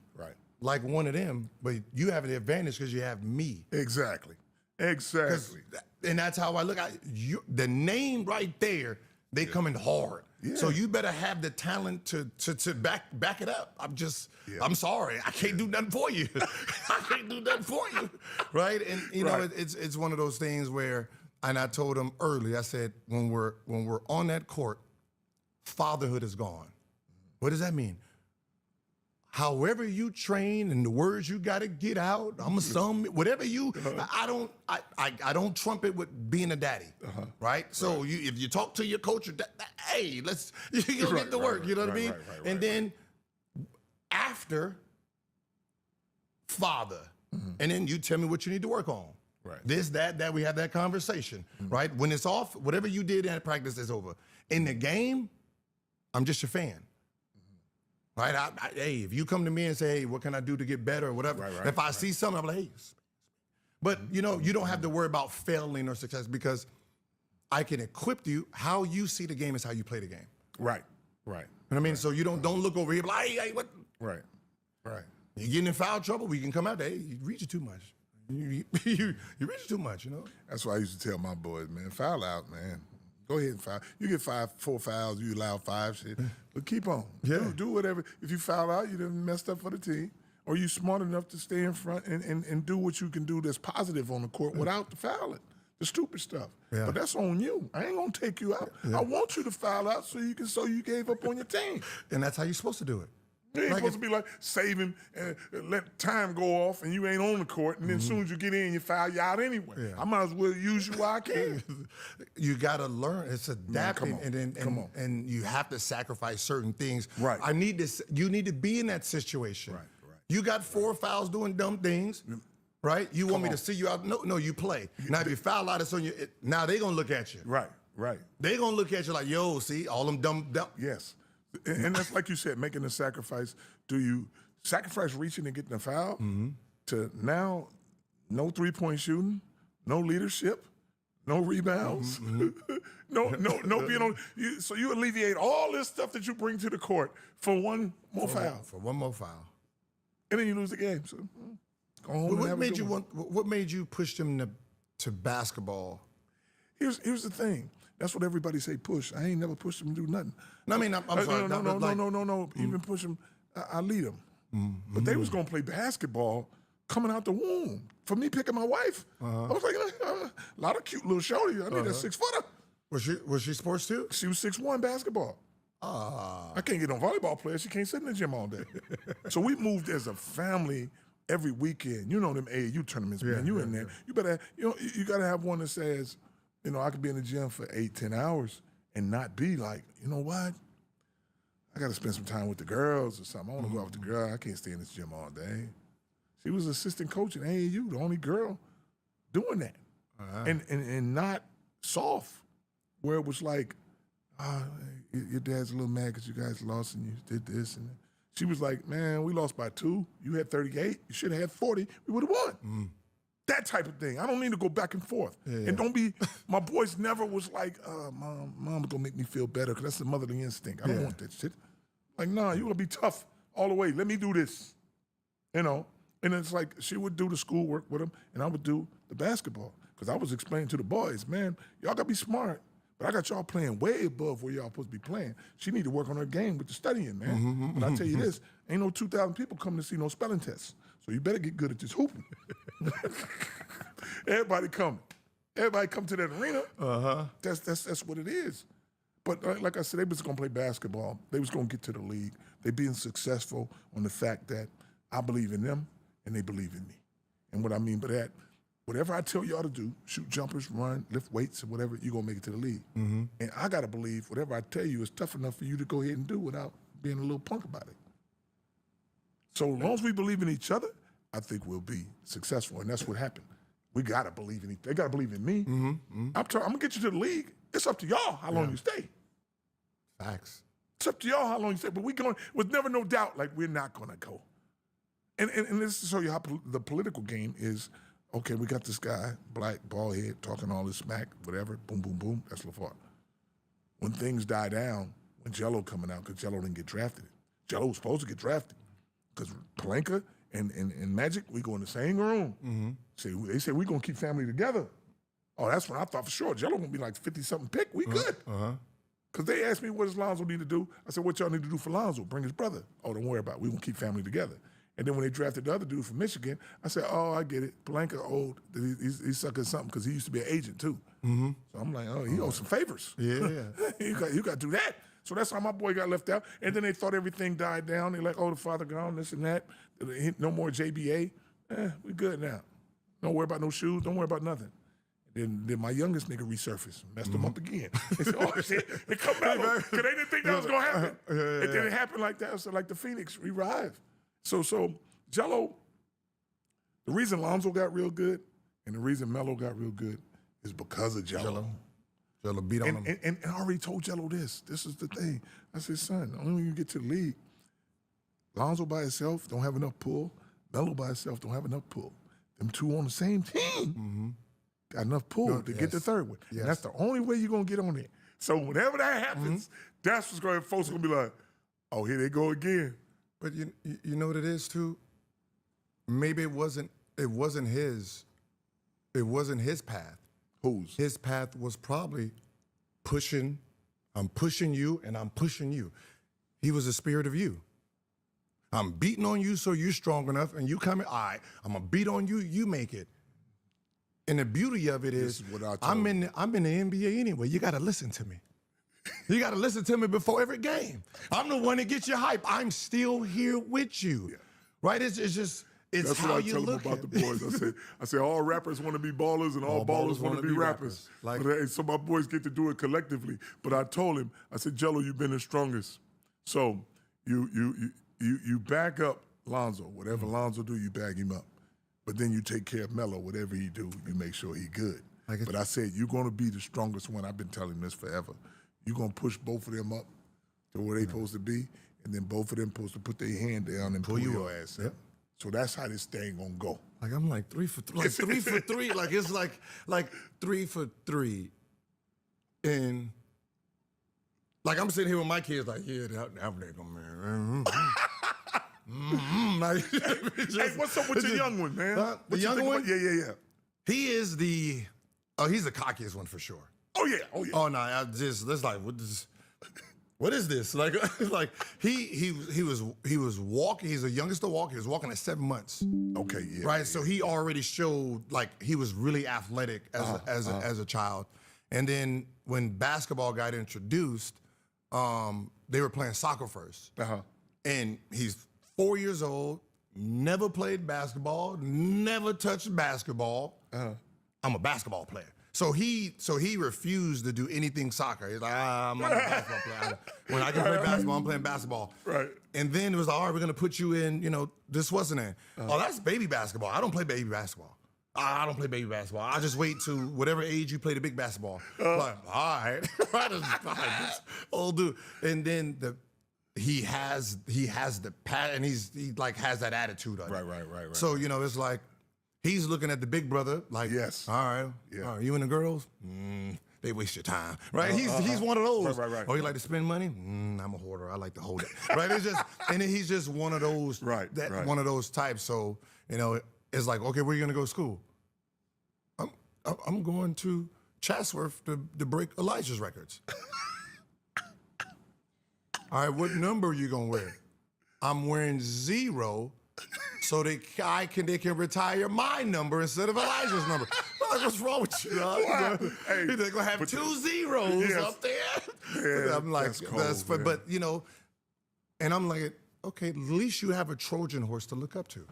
like one of them, but you have the advantage because you have me. Exactly. And that's how I look at you. The name right there, they coming hard. Yeah. So you better have the talent to back it up. I'm sorry, I can't do nothing for you. I can't do nothing for you, right? And you know, it's one of those things where, and I told them early, I said, when we're on that court, fatherhood is gone. What does that mean? However you train and the words you got to get out, whatever you, I don't trumpet with being a daddy, right? So if you talk to your coach, hey, you'll get the work, you know what I mean? And then after father, and then you tell me what you need to work on. Right. This, that, we have that conversation, right? When it's off, whatever you did in practice is over. In the game, I'm just your fan. Right? Hey, if you come to me and say, hey, what can I do to get better or whatever, if I see something, I'm like, hey. But, you know, you don't have to worry about failing or success because I can equip you. How you see the game is how you play the game. Right. You know what I mean? So you don't look over here like, hey, what? Right. You getting in foul trouble, we can come out there. Hey, you reach it too much. You reach it too much, you know? That's why I used to tell my boys, man, foul out, man. Go ahead and foul. You get 4 fouls, you allow 5 shit. But keep on. Yeah. Do whatever. If you foul out, you done messed up for the team. Or you smart enough to stay in front and do what you can do that's positive on the court without the fouling. The stupid stuff. Yeah. But that's on you. I ain't gonna take you out. Yeah. I want you to foul out so you gave up on your team. And that's how you're supposed to do it. You ain't supposed to be like saving and let time go off and you ain't on the court and then as soon as you get in, you foul you out anyway. Yeah. I might as well use you while I can. You gotta learn. It's adapting and you have to sacrifice certain things. Right. You need to be in that situation. Right. You got 4 fouls doing dumb things. right? You want me to see you out? No, you play. Now, if you foul out, it's on you. Now they gonna look at you. Right. They gonna look at you like, yo, see, all them dumb. Yes. And that's like you said, making the sacrifice. Do you sacrifice reaching and getting a foul to now no 3-point shooting, no leadership, no rebounds, no being on. So you alleviate all this stuff that you bring to the court for one more foul. For one more foul. And then you lose the game. So go home. What made you push them to basketball? Here's the thing. That's what everybody say. Push. I ain't never pushed them to do nothing. No, I mean, I'm sorry. No. Even push them. I lead them. But they was gonna play basketball coming out the womb. For me picking my wife, I was like, a lot of cute little shorty. I need a 6-footer. Was she sports too? She was 6'1" basketball. I can't get on volleyball players. She can't sit in the gym all day. So we moved as a family every weekend. You know them AAU tournaments, man. You in there. You better, you got to have one that says, I could be in the gym for 8-10 hours and not be like, you know what? I got to spend some time with the girls or something. I want to go out with the girl. I can't stay in this gym all day. She was assistant coach at AAU, the only girl doing that. And not soft, where it was like, your dad's a little mad because you guys lost and you did this. And she was like, man, we lost by 2. You had 38. You should have had 40. We would have won. That type of thing. I don't need to go back and forth. And don't be, my boys never was like, mom's gonna make me feel better because that's the motherly instinct. I don't want that shit. Like, nah, you gonna be tough all the way. Let me do this. And it's like she would do the schoolwork with them and I would do the basketball. Because I was explaining to the boys, man, y'all gotta be smart. But I got y'all playing way above where y'all supposed to be playing. She need to work on her game with the studying, man. But I tell you this, ain't no 2,000 people coming to see no spelling tests. So you better get good at this hooping. Everybody coming. Everybody come to that arena. That's what it is. But like I said, they was gonna play basketball. They was gonna get to the league. They being successful on the fact that I believe in them and they believe in me. And what I mean by that, whatever I tell y'all to do, shoot jumpers, run, lift weights, or whatever, you're gonna make it to the league. And I gotta believe whatever I tell you is tough enough for you to go ahead and do without being a little punk about it. So as long as we believe in each other, I think we'll be successful. And that's what happened. We gotta believe in each other. They gotta believe in me. I'm gonna get you to the league. It's up to y'all how long you stay. Facts. It's up to y'all how long you stay. But we going with never no doubt, like we're not gonna go. And this to show you how the political game is. Okay, we got this guy, black, bald head, talking all this smack, whatever, boom, boom, boom, that's LaFart. When things die down, when Jello coming out, because Jello didn't get drafted. Jello was supposed to get drafted. Because Palenka and Magic, we go in the same room. They say we're going to keep family together. Oh, that's when I thought for sure. Jello going to be like 50-something pick. We good. Because they asked me, what does Lonzo need to do? I said, what y'all need to do for Lonzo? Bring his brother. Oh, don't worry about it. We're going to keep family together. And then when they drafted the other dude from Michigan, I said, oh, I get it. Palenka old. He's sucking something because he used to be an agent too. So I'm like, oh, he owes some favors. Yeah. you got to do that. So that's how my boy got left out. And then they thought everything died down. They're like, oh, the father gone, this and that. No more JBA. We good now. Don't worry about no shoes. Don't worry about nothing. Then my youngest nigga resurfaced, messed him up again. They said, oh, shit, it come back. Because they didn't think that was going to happen. And then it happened like that. So like the Phoenix revived. So Jello, the reason Lonzo got real good and the reason Melo got real good is because of Jello. Jello beat on him. And I already told Jello this. This is the thing. I said, son, only when you get to the league, Lonzo by himself don't have enough pull. Melo by himself don't have enough pull. Them two on the same team got enough pull to get the third one. And that's the only way you're going to get on there. So whenever that happens, that's what's going to, folks going to be like, oh, here they go again. But you know what it is too? Maybe it wasn't his path. Whose? His path was probably pushing, I'm pushing you and I'm pushing you. He was the spirit of you. I'm beating on you so you're strong enough and you come in, all right, I'm gonna beat on you, you make it. And the beauty of it is what I told I'm in the NBA anyway. You gotta listen to me. You got to listen to me before every game. I'm the one that gets you hype. I'm still here with you, right? It's just That's how what I you tell them look about the boys. I say all rappers want to be ballers and all ballers want to be rappers. Like, so my boys get to do it collectively. But I told him, I said, Jello, you've been the strongest. So you back up Lonzo. Whatever Lonzo do, you back him up. But then you take care of Melo. Whatever he do, you make sure he good. Like But I said, you're going to be the strongest one. I've been telling him this forever. You're going to push both of them up to where they supposed to be, and then both of them supposed to put their hand down and pull your ass up. Yep. So that's how this thing going to go. Like I'm like 3 for 3, like 3 for 3. Like it's like 3 for 3. And like I'm sitting here with my kids like, yeah, that nigga, man. Like, Hey, what's up with your young one, man? The What you young think one? about- Yeah. He is he's the cockiest one for sure. Oh, yeah. Oh no, that's like what is this? Like he was walking, he's the youngest to walk, he was walking at 7 months. Okay, yeah. Right. So he already showed like he was really athletic as a child. And then when basketball got introduced, they were playing soccer first. And he's 4 years old, never played basketball, never touched basketball. I'm a basketball player. So he refused to do anything soccer. He's like, I'm not a basketball player. When I can play basketball, I'm playing basketball. Right. And then it was like, all right, we're gonna put you in, this wasn't in. Oh, that's baby basketball. I don't play baby basketball. I don't play baby basketball. I just wait to whatever age you play the big basketball. Like, all right. Right, this old dude. And then he has the pat, and he like has that attitude on it. Right. So, it's like he's looking at the big brother like, Yes. all right, Yeah. all right, you and the girls, they waste your time, right? He's one of those. Right. Oh, you like to spend money? I'm a hoarder. I like to hold it, right? It's just, and then he's just one of those, Right. one of those types. So, it's like, okay, where are you gonna go to school? I'm going to Chatsworth to break Elijah's records. All right, what number are you gonna wear? I'm wearing 0, so they can retire my number instead of Elijah's number. I'm like, what's wrong with you, dog? Hey, They're gonna have 2 zeros Yes. up there. Yeah, I'm like, that's cold, fun. man. But and I'm like, okay, at least you have a Trojan horse to look up to.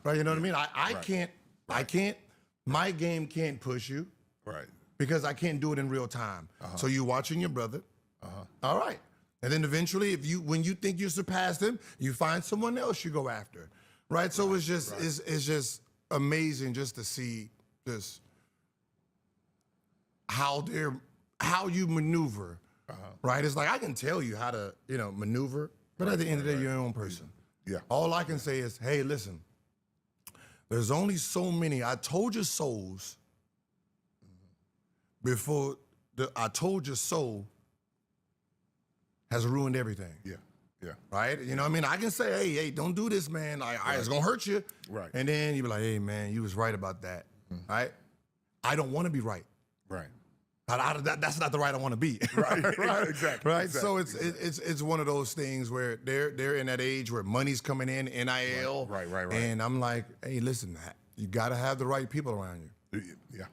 Right? You know what I mean? I can't. My game can't push you. Right. Because I can't do it in real time. So you're watching your brother. All right. And then eventually, when you think you surpassed him, you find someone else you go after. Right? So it's just it's just amazing just to see this how you maneuver. Right? It's like I can tell you how to, maneuver, but at the end of the day, you're your own person. Yeah. All I can say is, hey, listen, there's only so many I told you souls before I told you so has ruined everything. Yeah. Right? You know what I mean? I can say, hey, don't do this, man. It's going to hurt you. Right. And then you be like, hey, man, you was right about that. Right? I don't want to be right. Right. That's not the right I want to be. Right. Exactly. Right. So it's one of those things where they're in that age where money's coming in, NIL. Right. And I'm like, hey, listen, you got to have the right people around you. Yeah.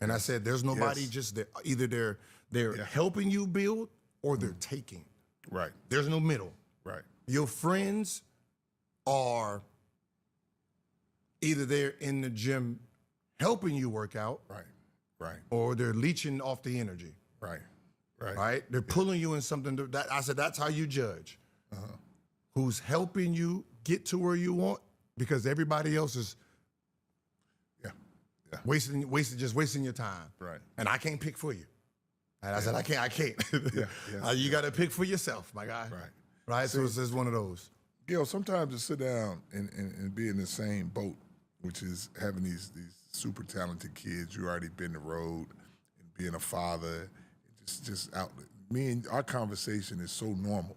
And I said, there's nobody just that either they're helping you build or they're taking. Right. There's no middle. Right. Your friends are either they're in the gym helping you work out. Right. Or they're leeching off the energy. Right? They're pulling you in something that I said that's how you judge. Who's helping you get to where you want, because everybody else is wasting your time. Right. And I can't pick for you. And I said I can't. You got to pick for yourself, my guy. Right. So it's just one of those. Gil, sometimes to sit down and be in the same boat, which is having these super talented kids. You already been the road and being a father, just out. Me and our conversation is so normal.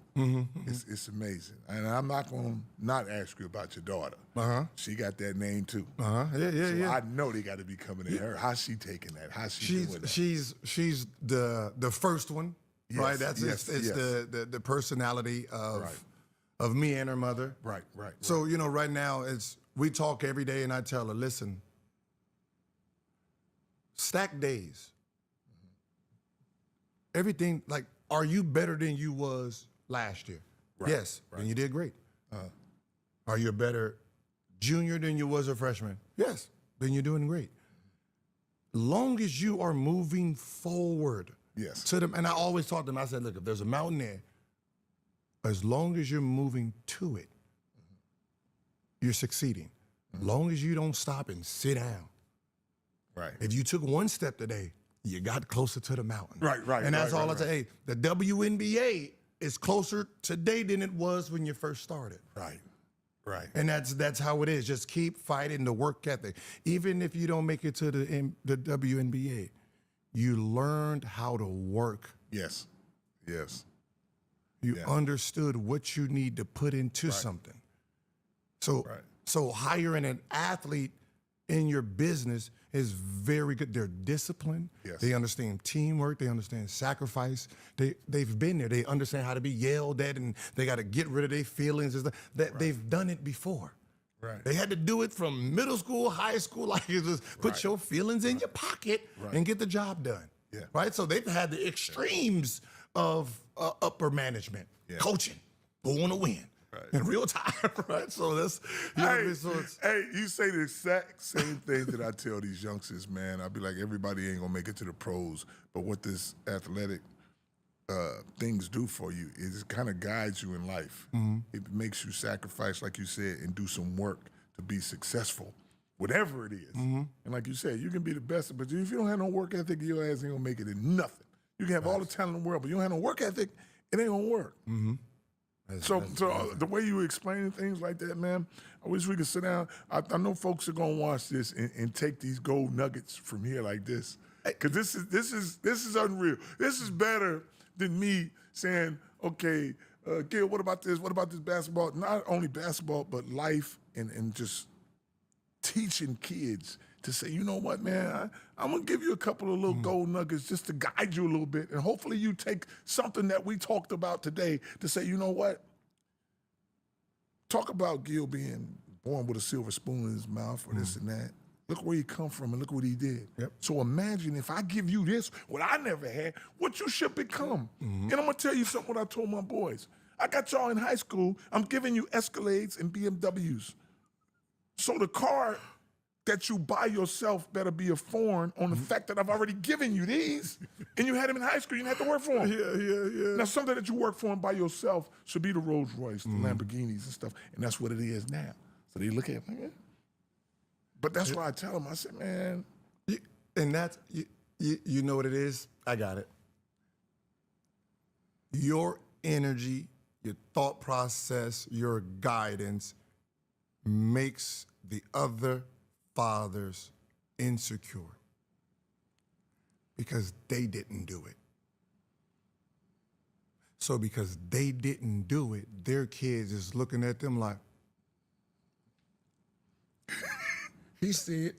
It's amazing. And I'm not going to not ask you about your daughter. She got that name too. Yeah. I know they got to be coming at her. How's she taking that? How's she doing that? She's the first one, right? That's yes. the personality of me and her mother. Right. So right now we talk every day, and I tell her, listen, stack days. Everything, like, are you better than you was last year? Yes. Then you did great. Are you a better junior than you was a freshman? Yes. Then you're doing great. Long as you are moving forward to them, and I always taught them, I said, look, if there's a mountain there, as long as you're moving to it, you're succeeding. long as you don't stop and sit down. Right. If you took one step today, you got closer to the mountain. Right. And that's right, all right, I say. Hey, the WNBA is closer today than it was when you first started. Right. And that's how it is. Just keep fighting the work ethic. Even if you don't make it to the WNBA, you learned how to work. Yes. You understood what you need to put into something. So hiring an athlete in your business is very good. They're disciplined. Yes. They understand teamwork. They understand sacrifice. They've been there. They understand how to be yelled at, and they got to get rid of their feelings and stuff. They've done it before. Right. They had to do it from middle school, high school, like you just put your feelings in your pocket and get the job done. Yeah. Right. So they've had the extremes of upper management, coaching, going to win. In real time, right? So that's, you know what I mean? So it's, you say the exact same thing that I tell these youngsters, man. I'll be like, everybody ain't gonna make it to the pros, but what this athletic things do for you is it kind of guides you in life. It makes you sacrifice, like you said, and do some work to be successful, whatever it is. And like you said, you can be the best, but if you don't have no work ethic, your ass ain't gonna make it in nothing. You can have all the talent in the world, but you don't have no work ethic, it ain't gonna work. So the way you explaining things like that, man, I wish we could sit down. I know folks are gonna watch this and take these gold nuggets from here like this, because this is unreal. This is better than me saying, okay, Gil, what about this? What about this basketball? Not only basketball, but life and just teaching kids to say, you know what, man, I'm gonna give you a couple of little gold nuggets just to guide you a little bit, and hopefully you take something that we talked about today to say, you know what? Talk about Gil being born with a silver spoon in his mouth or this and that. Look where he come from and look what he did. So imagine if I give you this, what I never had, what you should become. And I'm gonna tell you something what I told my boys. I got y'all in high school, I'm giving you Escalades and BMWs. So the car that you buy yourself better be a foreign on the fact that I've already given you these, and you had them in high school, you didn't have to work for them. yeah. Now, something that you work for by yourself should be the Rolls Royce, the Lamborghinis and stuff, and that's what it is now. So they look at it like, yeah. But that's why I tell them, I said, man. And that's, you know what it is? I got it. Your energy, your thought process, your guidance makes the other fathers insecure because they didn't do it. So because they didn't do it, their kids is looking at them like, he said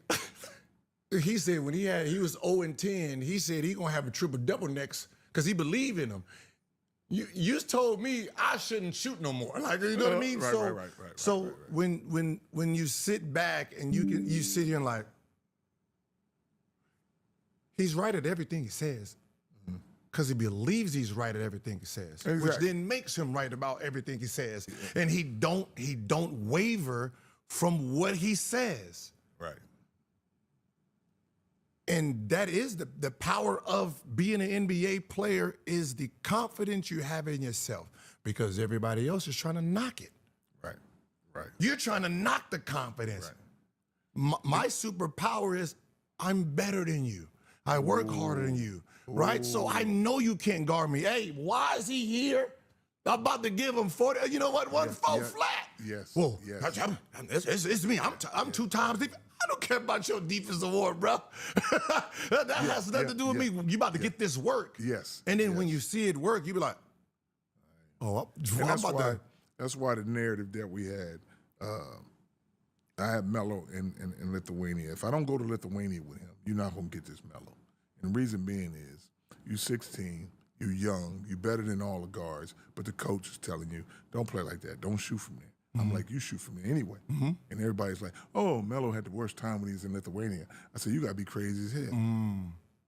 when he was 0-10, he said he gonna have a triple-double next because he believed in him. You told me I shouldn't shoot no more. Like, you know what I mean? So when you sit back and you sit here and like, he's right at everything he says. Because he believes he's right at everything he says. Exactly. Which then makes him right about everything he says. And he don't waver from what he says. Right. And that is the power of being an NBA player is the confidence you have in yourself because everybody else is trying to knock it. Right. You're trying to knock the confidence. My superpower is I'm better than you. I work harder than you, right? So I know you can't guard me. Hey, why is he here? I'm about to give him 40. You know what? 1-4 flat. Yes. Whoa. Yes. It's me. I'm 2 times deep. I don't care about your defense award, bro. that has nothing to do with me. You about to get this work. Yes. And then when you see it work, you be like, oh, I'm about to. That's why the narrative that we had, I had Melo in Lithuania. If I don't go to Lithuania with him, you're not going to get this Melo. And the reason being is, you're 16, you're young, you're better than all the guards, but the coach is telling you, don't play like that, don't shoot from there. I'm like, you shoot from there anyway. And everybody's like, oh, Melo had the worst time when he was in Lithuania. I said, you got to be crazy as hell.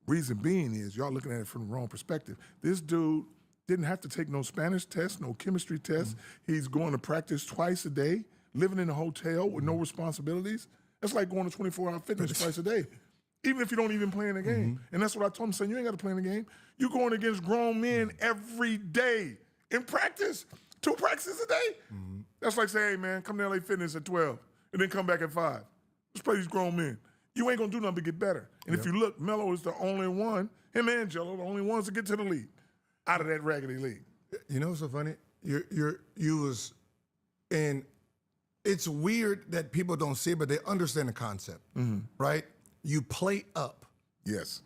Reason being is, y'all looking at it from the wrong perspective. This dude didn't have to take no Spanish test, no chemistry test. He's going to practice twice a day, living in a hotel with no responsibilities. That's like going to 24-hour fitness twice a day, even if you don't even play in the game. And that's what I told him, saying, you ain't got to play in the game. You're going against grown men every day in practice, 2 practices a day. That's like saying, hey, man, come to LA Fitness at 12. and then come back at 5. Let's play these grown men. You ain't gonna do nothing but get better. And if you look, Melo is the only one, him and Jello, the only ones to get to the league, out of that raggedy league. You know what's so funny? And it's weird that people don't see it, but they understand the concept, right? You play up. Yes.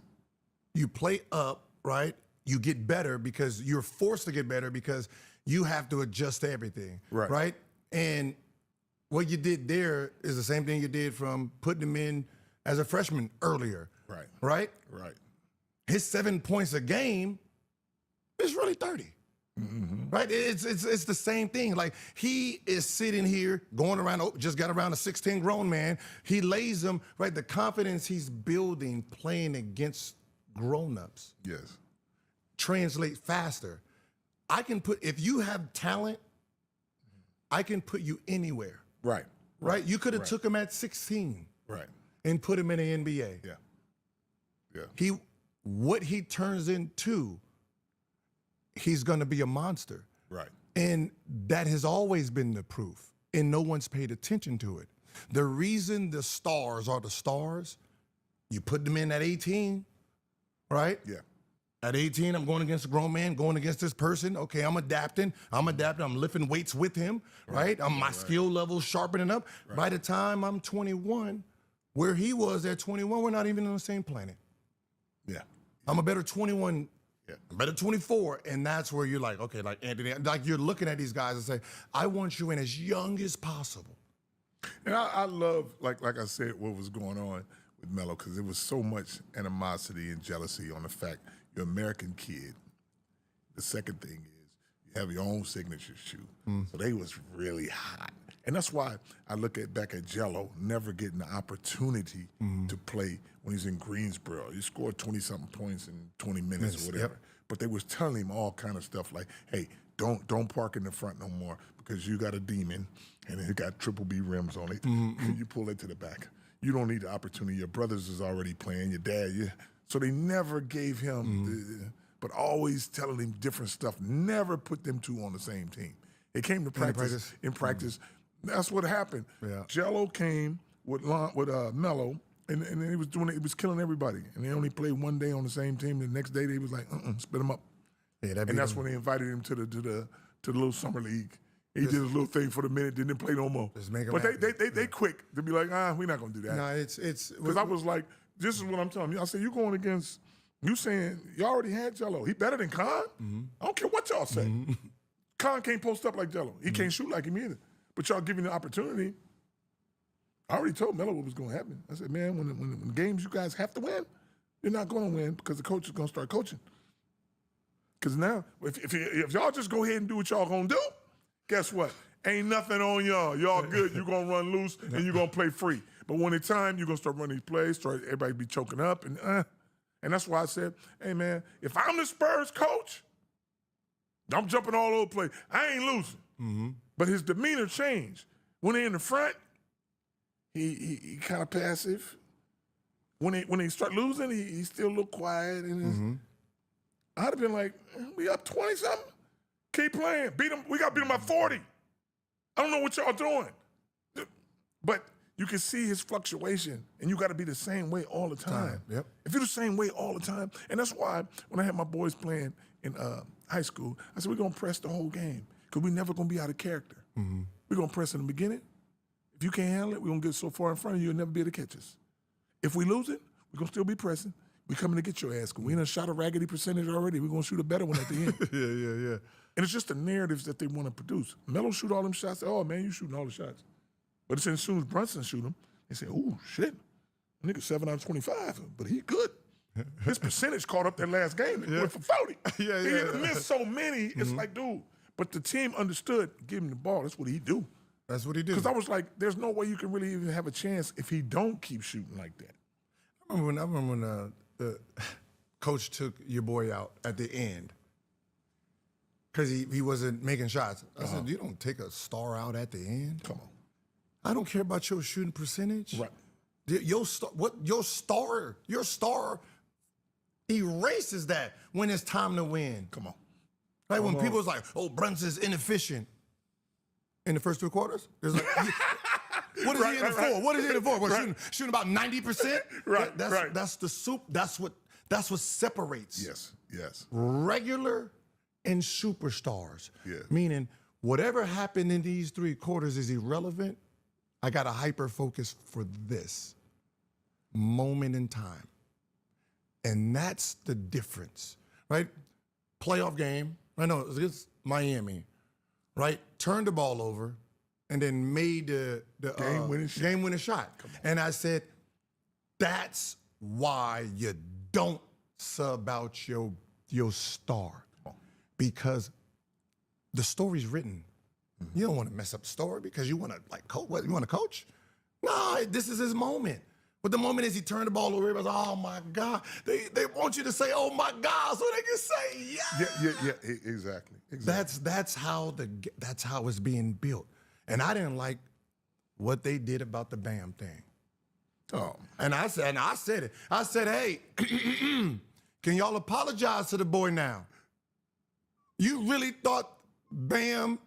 You play up, right? You get better because you're forced to get better because you have to adjust to everything, right? And what you did there is the same thing you did from putting him in as a freshman earlier, right? His 7 points a game is really 30. Right? It's the same thing. Like, he is sitting here going around, just got around a 16 grown man. He lays them, right? The confidence he's building playing against grown-ups. Yes. Translate faster. If you have talent, I can put you anywhere. Right? You could have took him at 16. And put him in the NBA. What he turns into, he's going to be a monster. And that has always been the proof, and no one's paid attention to it. The reason the stars are the stars, you put them in at 18, right? At 18, I'm going against a grown man, going against this person. Okay, I'm adapting. I'm lifting weights with him, right? My skill level sharpening up. By the time I'm 21, where he was at 21, we're not even on the same planet. I'm a better 21, a better 24, and that's where you're like, okay, like Anthony, like you're looking at these guys and say, I want you in as young as possible. And I love, like I said, what was going on with Melo, because there was so much animosity and jealousy on the fact you're an American kid. The second thing is you have your own signature shoe. So they was really hot. And that's why I look back at Jello never getting the opportunity to play when he's in Greensboro. He scored 20-something points in 20 minutes or whatever. But they was telling him all kind of stuff like, hey, don't park in the front no more because you got a demon and it got triple B rims on it. You pull it to the back. You don't need the opportunity. Your brothers is already playing, your dad. So they never gave him, but always telling him different stuff. Never put them two on the same team. It came to practice. In practice, that's what happened. Jello came with Melo, and he was doing it. He was killing everybody. And they only played one day on the same team. The next day they was like, split them up. And that's when they invited him to the little summer league. He did a little thing for the minute, didn't play no more. But they quick to be like, we're not gonna do that. No, it's because I was like, this is what I'm telling you. I said, you going against, you saying you already had Jello. He better than Khan. I don't care what y'all say. Khan can't post up like Jello. He can't shoot like him either. But y'all giving the opportunity. I already told Melo what was going to happen. I said, man, when games you guys have to win, you're not going to win because the coach is going to start coaching. Because now, if y'all just go ahead and do what y'all going to do, guess what? Ain't nothing on y'all. Y'all good. You're going to run loose and you're going to play free. But when it's time, you're going to start running these plays, everybody be choking up. And that's why I said, hey, man, if I'm the Spurs coach, I'm jumping all over the place. I ain't losing. But his demeanor changed. When they in the front, he kind of passive. When they start losing, he still look quiet. And I'd have been like, we up 20-something? Keep playing. Beat them. We got to beat them by 40. I don't know what y'all doing. But you can see his fluctuation, and you got to be the same way all the time. If you're the same way all the time, and that's why when I had my boys playing in high school, I said, we're going to press the whole game because we're never going to be out of character. We're going to press in the beginning. If you can't handle it, we're going to get so far in front of you, you'll never be able to catch us. If we lose it, we're going to still be pressing. We're coming to get your ass because we done shot a raggedy percentage already. We're going to shoot a better one at the end. And it's just the narratives that they want to produce. Melo shoot all them shots. Oh, man, you shooting all the shots. But it's as soon as Brunson shoot them, they say, oh, shit. Nigga 7 out of 25, but he good. His percentage caught up that last game. He went for 40. He missed so many. It's like, dude. But the team understood, give him the ball. That's what he do. That's what he did. Because I was like, there's no way you can really even have a chance if he don't keep shooting like that. I remember when the coach took your boy out at the end because he wasn't making shots. I said, you don't take a star out at the end. Come on. I don't care about your shooting percentage. Right. Your star erases that when it's time to win. Come on. Like when people was like, oh, Brunson's inefficient in the first 3 quarters. It's like, What is he in it for? What is he in it for? What, shooting about 90%? Right, That's the soup. That's what separates. Yes. Regular and superstars. Yeah. Meaning, whatever happened in these 3 quarters is irrelevant. I got to hyper focus for this moment in time. And that's the difference, right? Playoff game. I know it's Miami, right? Turned the ball over and then made the game-winning shot. And I said, that's why you don't sub out your star, because the story's written. You don't want to mess up the story because you want to coach. What, you want to coach? No, this is his moment. But the moment is he turned the ball over, everybody's like, oh my God. They want you to say, oh my God, so they can say, yeah. Yeah, exactly. That's how it's being built. And I didn't like what they did about the Bam thing. Oh. And I said it. I said, hey, can y'all apologize to the boy now? You really thought Bam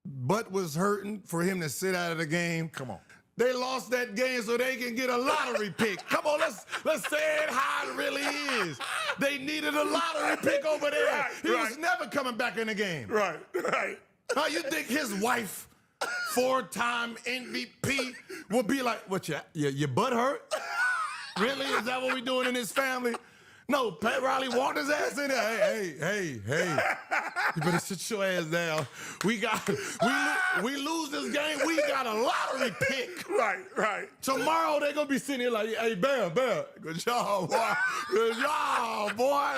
butt was hurting for him to sit out of the game? Come on. They lost that game so they can get a lottery pick. Come on, let's say it how it really is. They needed a lottery pick over there. He was never coming back in the game. Right. How you think his wife, 4-time MVP, will be like, what, your butt hurt? Really? Is that what we doing in this family? No, Pat Riley walked his ass in there. Hey. You better sit your ass down. We lose this game, we got a lottery pick. Right. Tomorrow they're gonna be sitting here like, hey, Bam, good job, boy. Good job, boy.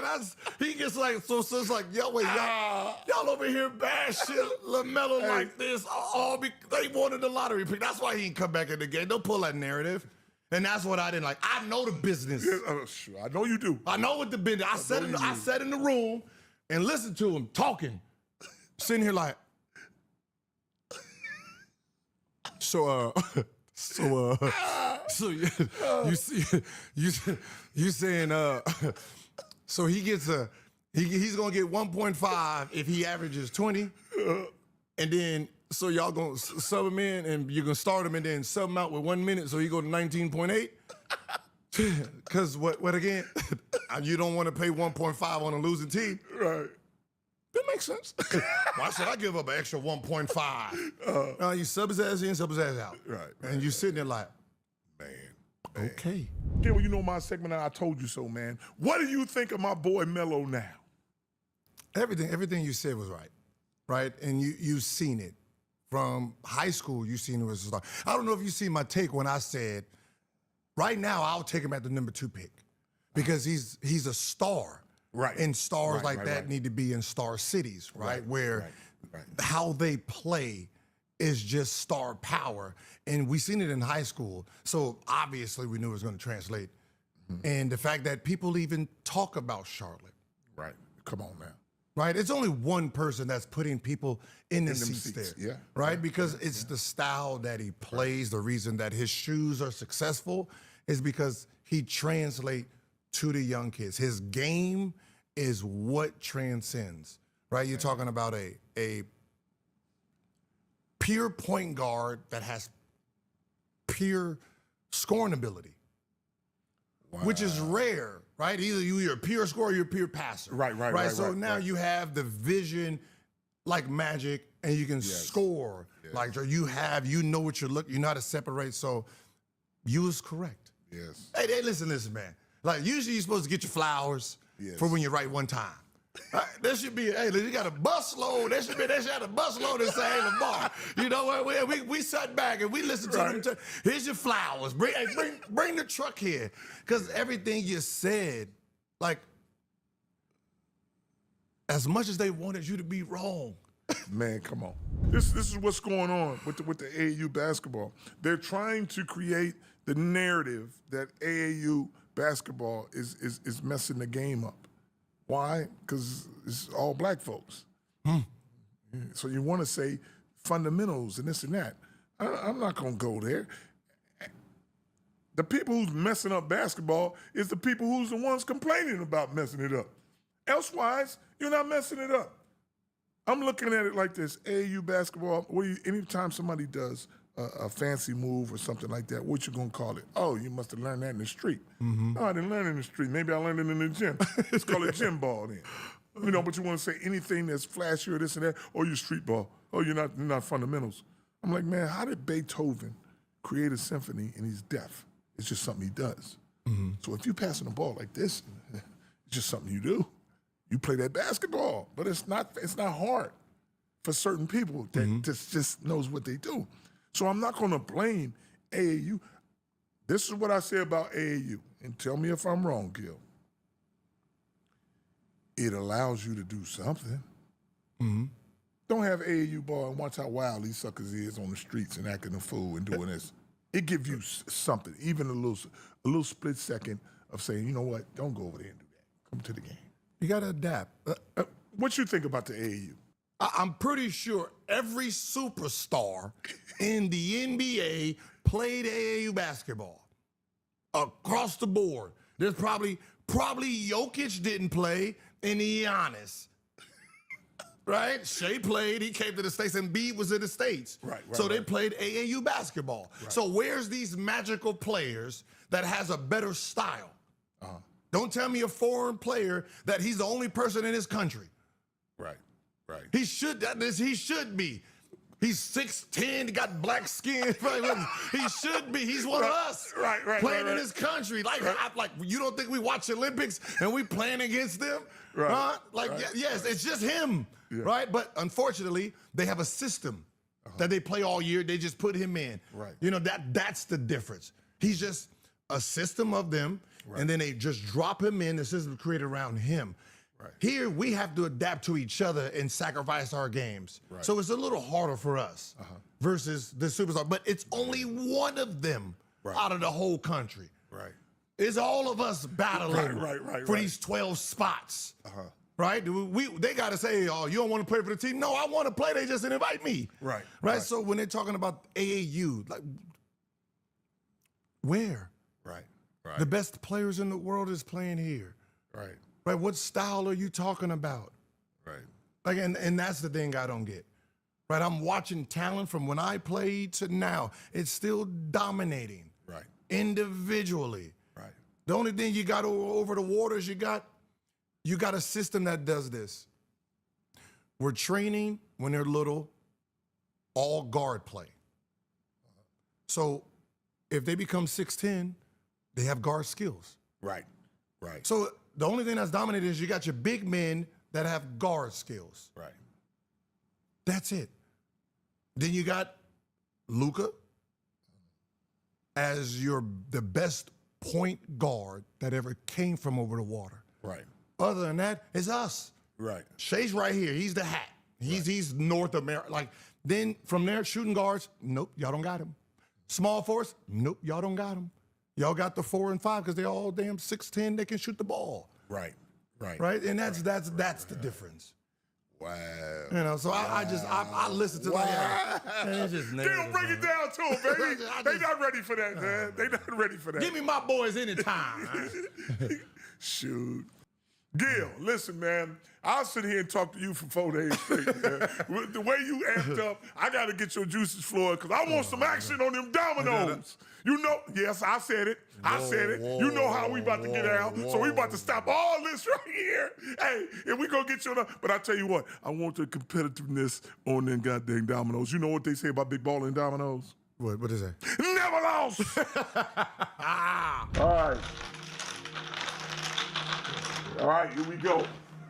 He gets like, so it's like, yo, wait, y'all over here bashing LaMelo like this. They wanted the lottery pick. That's why he didn't come back in the game. Don't pull that narrative. And that's what I didn't like. I know the business. Sure, I know you do. I know what the business. I sat in the room and listened to him talking, sitting here like, so you saying so he's gonna get 1.5 if he averages 20, and then. So y'all gonna sub him in and you're gonna start him and then sub him out with 1 minute so he go to 19.8? Cause what again? You don't want to pay 1.5 on a losing team. Right. That makes sense. Why should I give up an extra 1.5? You sub his ass in, sub his ass out. Right. And you sitting there like, man. Okay. Okay, well, you know my segment, I told you so, man. What do you think of my boy Melo now? Everything you said was right? And you've seen it. From high school, you've seen him as a star. I don't know if you see my take when I said, right now, I'll take him at the number 2 pick because he's a star. Right. And stars like that need to be in star cities, right? Where how they play is just star power. And we seen it in high school. So obviously we knew it was going to translate. Mm-hmm. And the fact that people even talk about Charlotte. Right. Come on now. Right? It's only one person that's putting people in the seats there. Yeah. Right? Because it's the style that he plays. The reason that his shoes are successful is because he translates to the young kids. His game is what transcends. Right? You're talking about a pure point guard that has pure scoring ability. Wow. Which is rare, right? Either you're a pure scorer or you're a pure passer. Right. So now you have the vision like Magic and you can score. Yes. Like you know what you're looking, you know how to separate. So you was correct. Yes. Hey, listen, man. Like usually you're supposed to get your flowers for when you write one time. There should be, you got a busload. They should have a busload and say, hey, Lamar, you know what? We sat back and we listened to them. Here's your flowers. Bring the truck here. Because everything you said, like, as much as they wanted you to be wrong. Man, come on. This is what's going on with the AAU basketball. They're trying to create the narrative that AAU basketball is messing the game up. Why? Because it's all black folks. So you want to say fundamentals and this and that. I'm not going to go there. The people who's messing up basketball is the people who's the ones complaining about messing it up. Elsewise, you're not messing it up. I'm looking at it like this. AAU basketball, anytime somebody does a fancy move or something like that, what you gonna call it? Oh, you must have learned that in the street. No, I didn't learn it in the street. Maybe I learned it in the gym. Let's call it gym ball then. You know, but you want to say anything that's flashy or this and that, or you street ball. Oh, you're not fundamentals. I'm like, man, how did Beethoven create a symphony and he's deaf? It's just something he does. So if you're passing the ball like this, it's just something you do. You play that basketball, but it's not hard for certain people that just knows what they do. So I'm not going to blame AAU. This is what I say about AAU, and tell me if I'm wrong, Gil. It allows you to do something. Don't have AAU ball and watch how wild these suckers is on the streets and acting a fool and doing this. It gives you something, even a little split second of saying, you know what, don't go over there and do that. Come to the game. You got to adapt. What you think about the AAU? I'm pretty sure every superstar in the NBA played AAU basketball across the board. There's probably Jokic didn't play and Giannis. Right? Shea played, he came to the States, and Embiid was in the States. Right, so they played AAU basketball. Right. So where's these magical players that has a better style? Don't tell me a foreign player that he's the only person in his country. Right. He should be. He's 6'10", he got black skin. He should be. He's one of us. Playing in his country. Like you don't think we watch Olympics and we playing against them? Right. Yes, it's just him. Yeah. Right? But unfortunately, they have a system that they play all year. They just put him in. Right. You know, that's the difference. He's just a system of them, and then they just drop him in, the system created around him. Right. Here, we have to adapt to each other and sacrifice our games. Right. So it's a little harder for us versus the superstar. But it's only one of them out of the whole country. Right. It's all of us battling for these 12 spots. Right? They got to say, oh, you don't want to play for the team? No, I want to play. They just didn't invite me. Right? So when they're talking about AAU, like, where? Right. The best players in the world is playing here. Right. What style are you talking about? Right. Like, and that's the thing I don't get. Right? I'm watching talent from when I played to now. It's still dominating. Right. Individually. Right. The only thing you got over the water is you got a system that does this. We're training when they're little, all guard play. So if they become 6'10", they have guard skills. Right. So the only thing that's dominated is you got your big men that have guard skills. Right. That's it. Then you got Luka as the best point guard that ever came from over the water. Right. Other than that, it's us. Right. Shea's right here. He's the hat. He's North America. Like, then from there, shooting guards, nope, y'all don't got him. Small forwards, nope, y'all don't got him. Y'all got the 4 and 5 because they all damn 6'10", they can shoot the ball. Right. And that's the difference. Wow. You know, so I listen to that. And it's just they don't break it down to them, baby. They not ready for that, man. They not ready for that. Give me my boys anytime. Shoot. Gil, listen, man. I'll sit here and talk to you for 4 days straight, man. With the way you amped up, I got to get your juices flowing because I want some action on them dominoes. You know, yes, I said it. You know how we about to get out. So we about to stop all this right here. Hey, and we going to get you on. But I tell you what, I want the competitiveness on them goddamn dominoes. You know what they say about big ball and dominoes? What is that? Never lost. All right, here we go.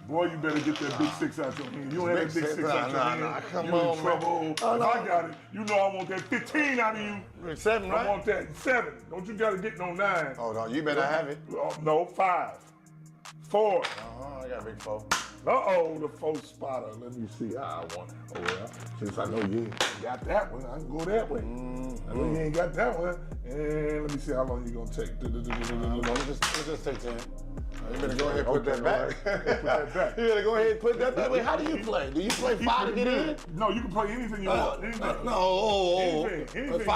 Boy, you better get that big 6 out your hand. You don't have that big 6 out your hand. Come on, in trouble. If I got it, you know I want that 15 out of you. 7, right? I want that 7. Don't you got to get no 9. Oh, no, you better have it. No, 5. 4. I got a big 4. The 4th spotter. Let me see how I want it. Oh, well, since I know you ain't got that one, I can go that way. I know you ain't got that one. And let me see how long you going to take. Let's just take 10. You better go ahead and put that back. Put that back. You better go ahead and put that back. Wait, how do you play? Do you play 5 to get in? No, you can play anything you want. Anything. 5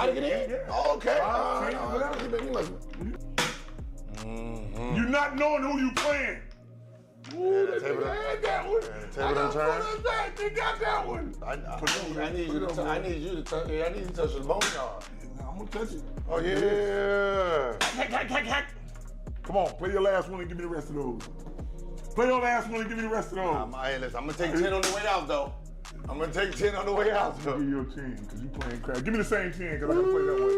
to get in? Yeah. Oh, okay. You're not knowing who you playing. Ooh, they had that one. Table done turn. They got that one. I need you to touch the boneyard. I'm gonna touch it. Oh yeah. Come on, play your last one and give me the rest of those. Play your last one and give me the rest of those. Hey, listen, I'm gonna take 10 on the way out though. I'm gonna take 10 on the way out though. Give you your 10 because you playing crap. Give me the same 10 because I gotta play that way.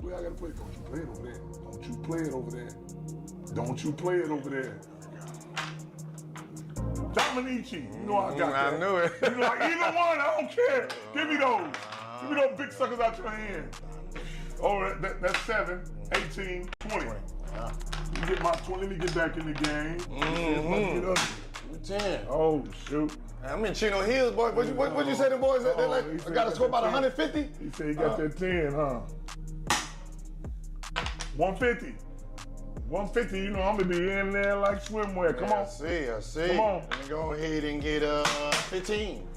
Well, I gotta play. Don't you play it over there. Don't you play it over there. Don't you play it over there. Dominici, you know I got that. I knew it. You know, either one, I don't care. Give me those. Give me those big suckers out your hand. Oh, that's 7, 18, 20. You get my 20, let me get back in the game. Get up. 10. Oh, shoot. I'm in Chino Hills, boy. What you say to the boys? They like, got to score about 150? He said he got that 10, huh? 150. 150, you know I'm gonna be in there like swimwear. Come on. I see. Come on. Let me go ahead and get 15.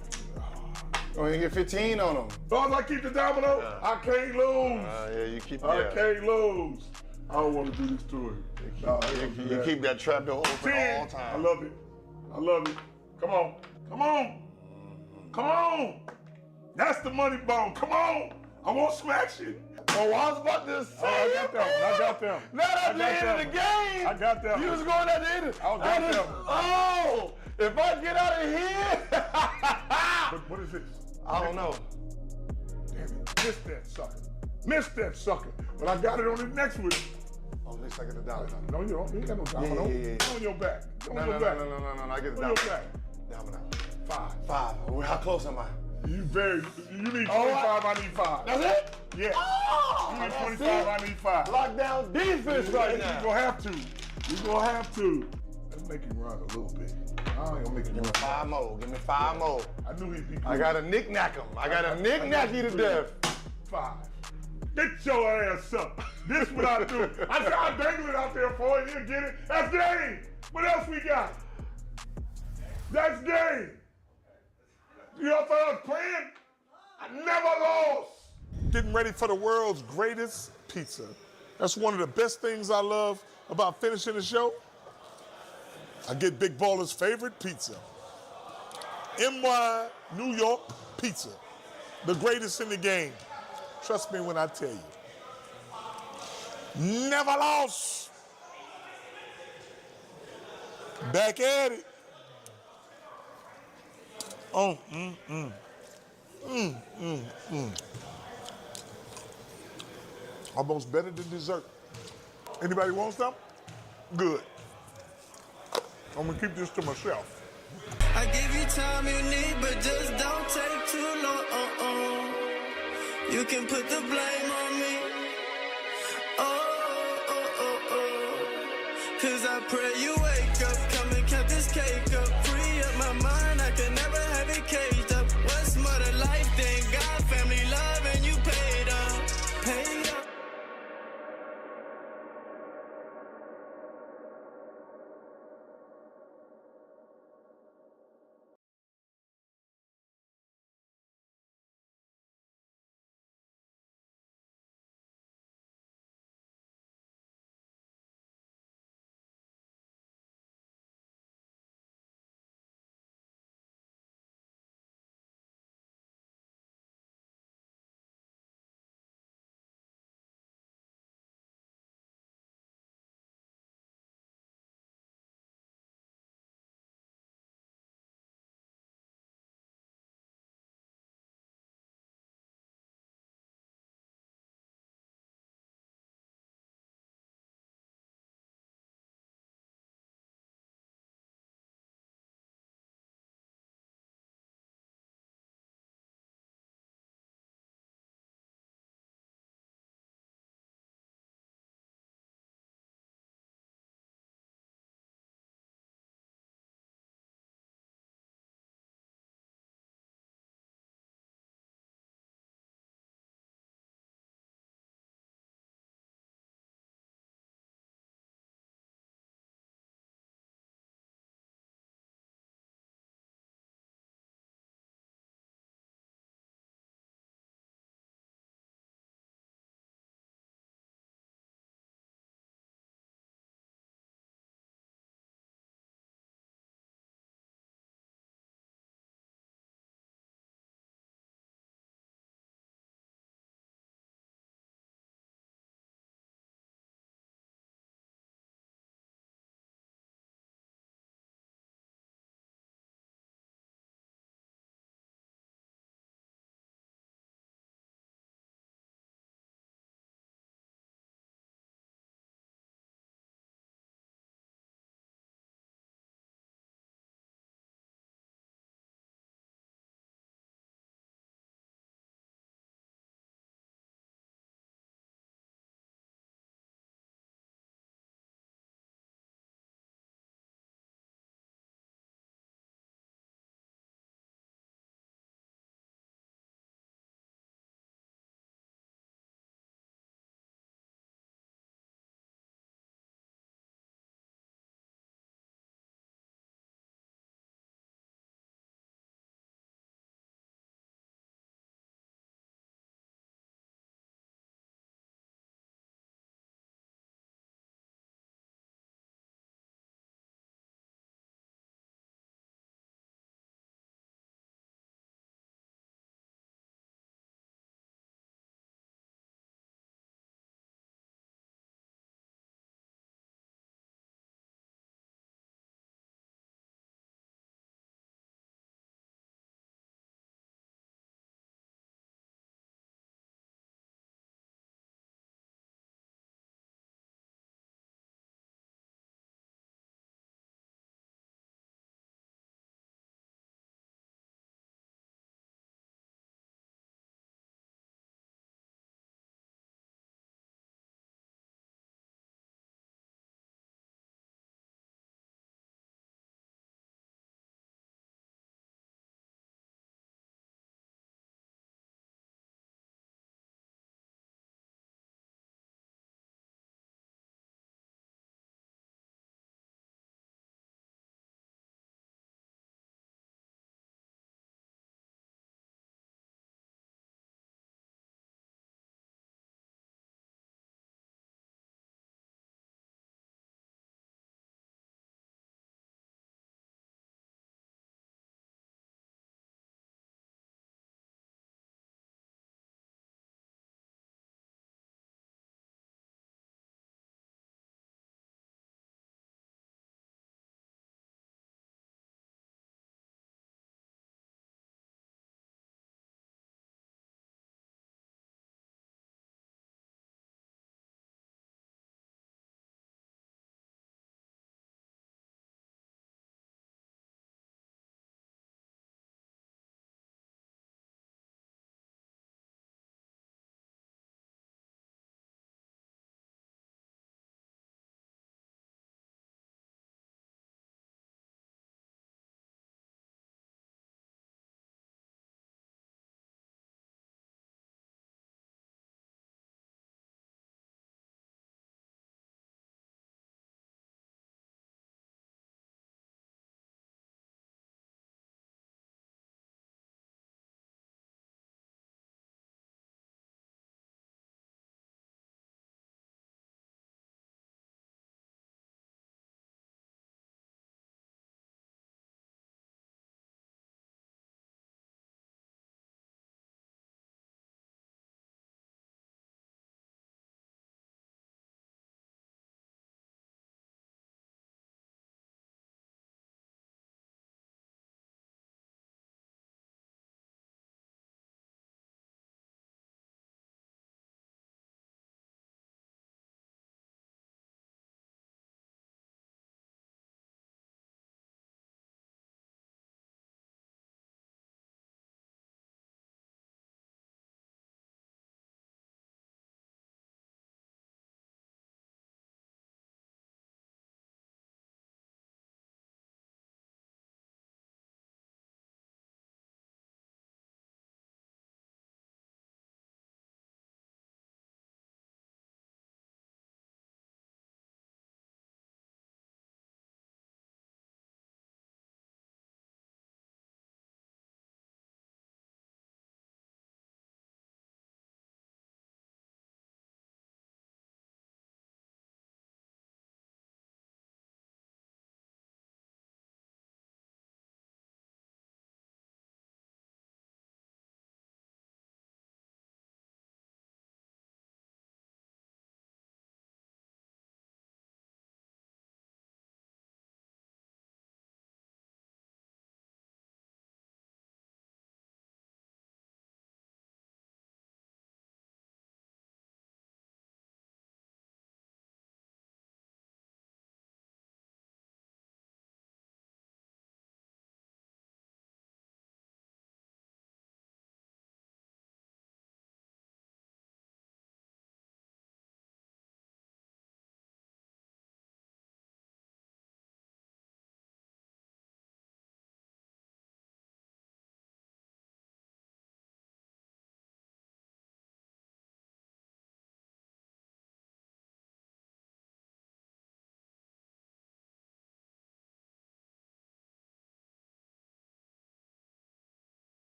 Go ahead and get 15 on them. As long as I keep the domino, I can't lose. Yeah, you keep I can't lose. I don't want to do this to it. You keep that trap door open 10. all the time. I love it. I love it. Come on. Come on. Come on. That's the money bone. Come on. I won't smash it. Oh, I was about to say. I got them. I got them. Not at the end of the game. I got them. You was going at the end of I got them. Oh, if I get out of here. What is this? I don't know. Damn it. Missed that sucker. Missed that sucker. But I got it on the next one. Oh, at least I get the dollar. No, you don't. You ain't got no domino. Yeah. It's on your back. It's on No, your back. I get the On your dollar. back. Domino. 5. How close am I? You need 25, I need 5. That's it? Yeah. Oh, You need that's 25, it. I need 5. Lockdown defense right You're now. gonna have to. You're gonna have to. Let's make him run a little bit. I ain't gonna make him run. 5 more. Give me 5 more. I knew he'd be good. I got to knick-knack him. I got to knick-knack you to death. 5. Get your ass up. This what I do. I said I dangle it out there for you. You get it? That's game. What else we got? That's game. You know, thought I was playing? I never lost. Getting ready for the world's greatest pizza. That's one of the best things I love about finishing the show. I get Big Baller's favorite pizza. NY New York pizza. The greatest in the game. Trust me when I tell you. Never lost. Back at it. Almost better than dessert. Anybody want some? Good. I'm gonna keep this to myself. I give you time you need, but just don't take too long. You can put the blame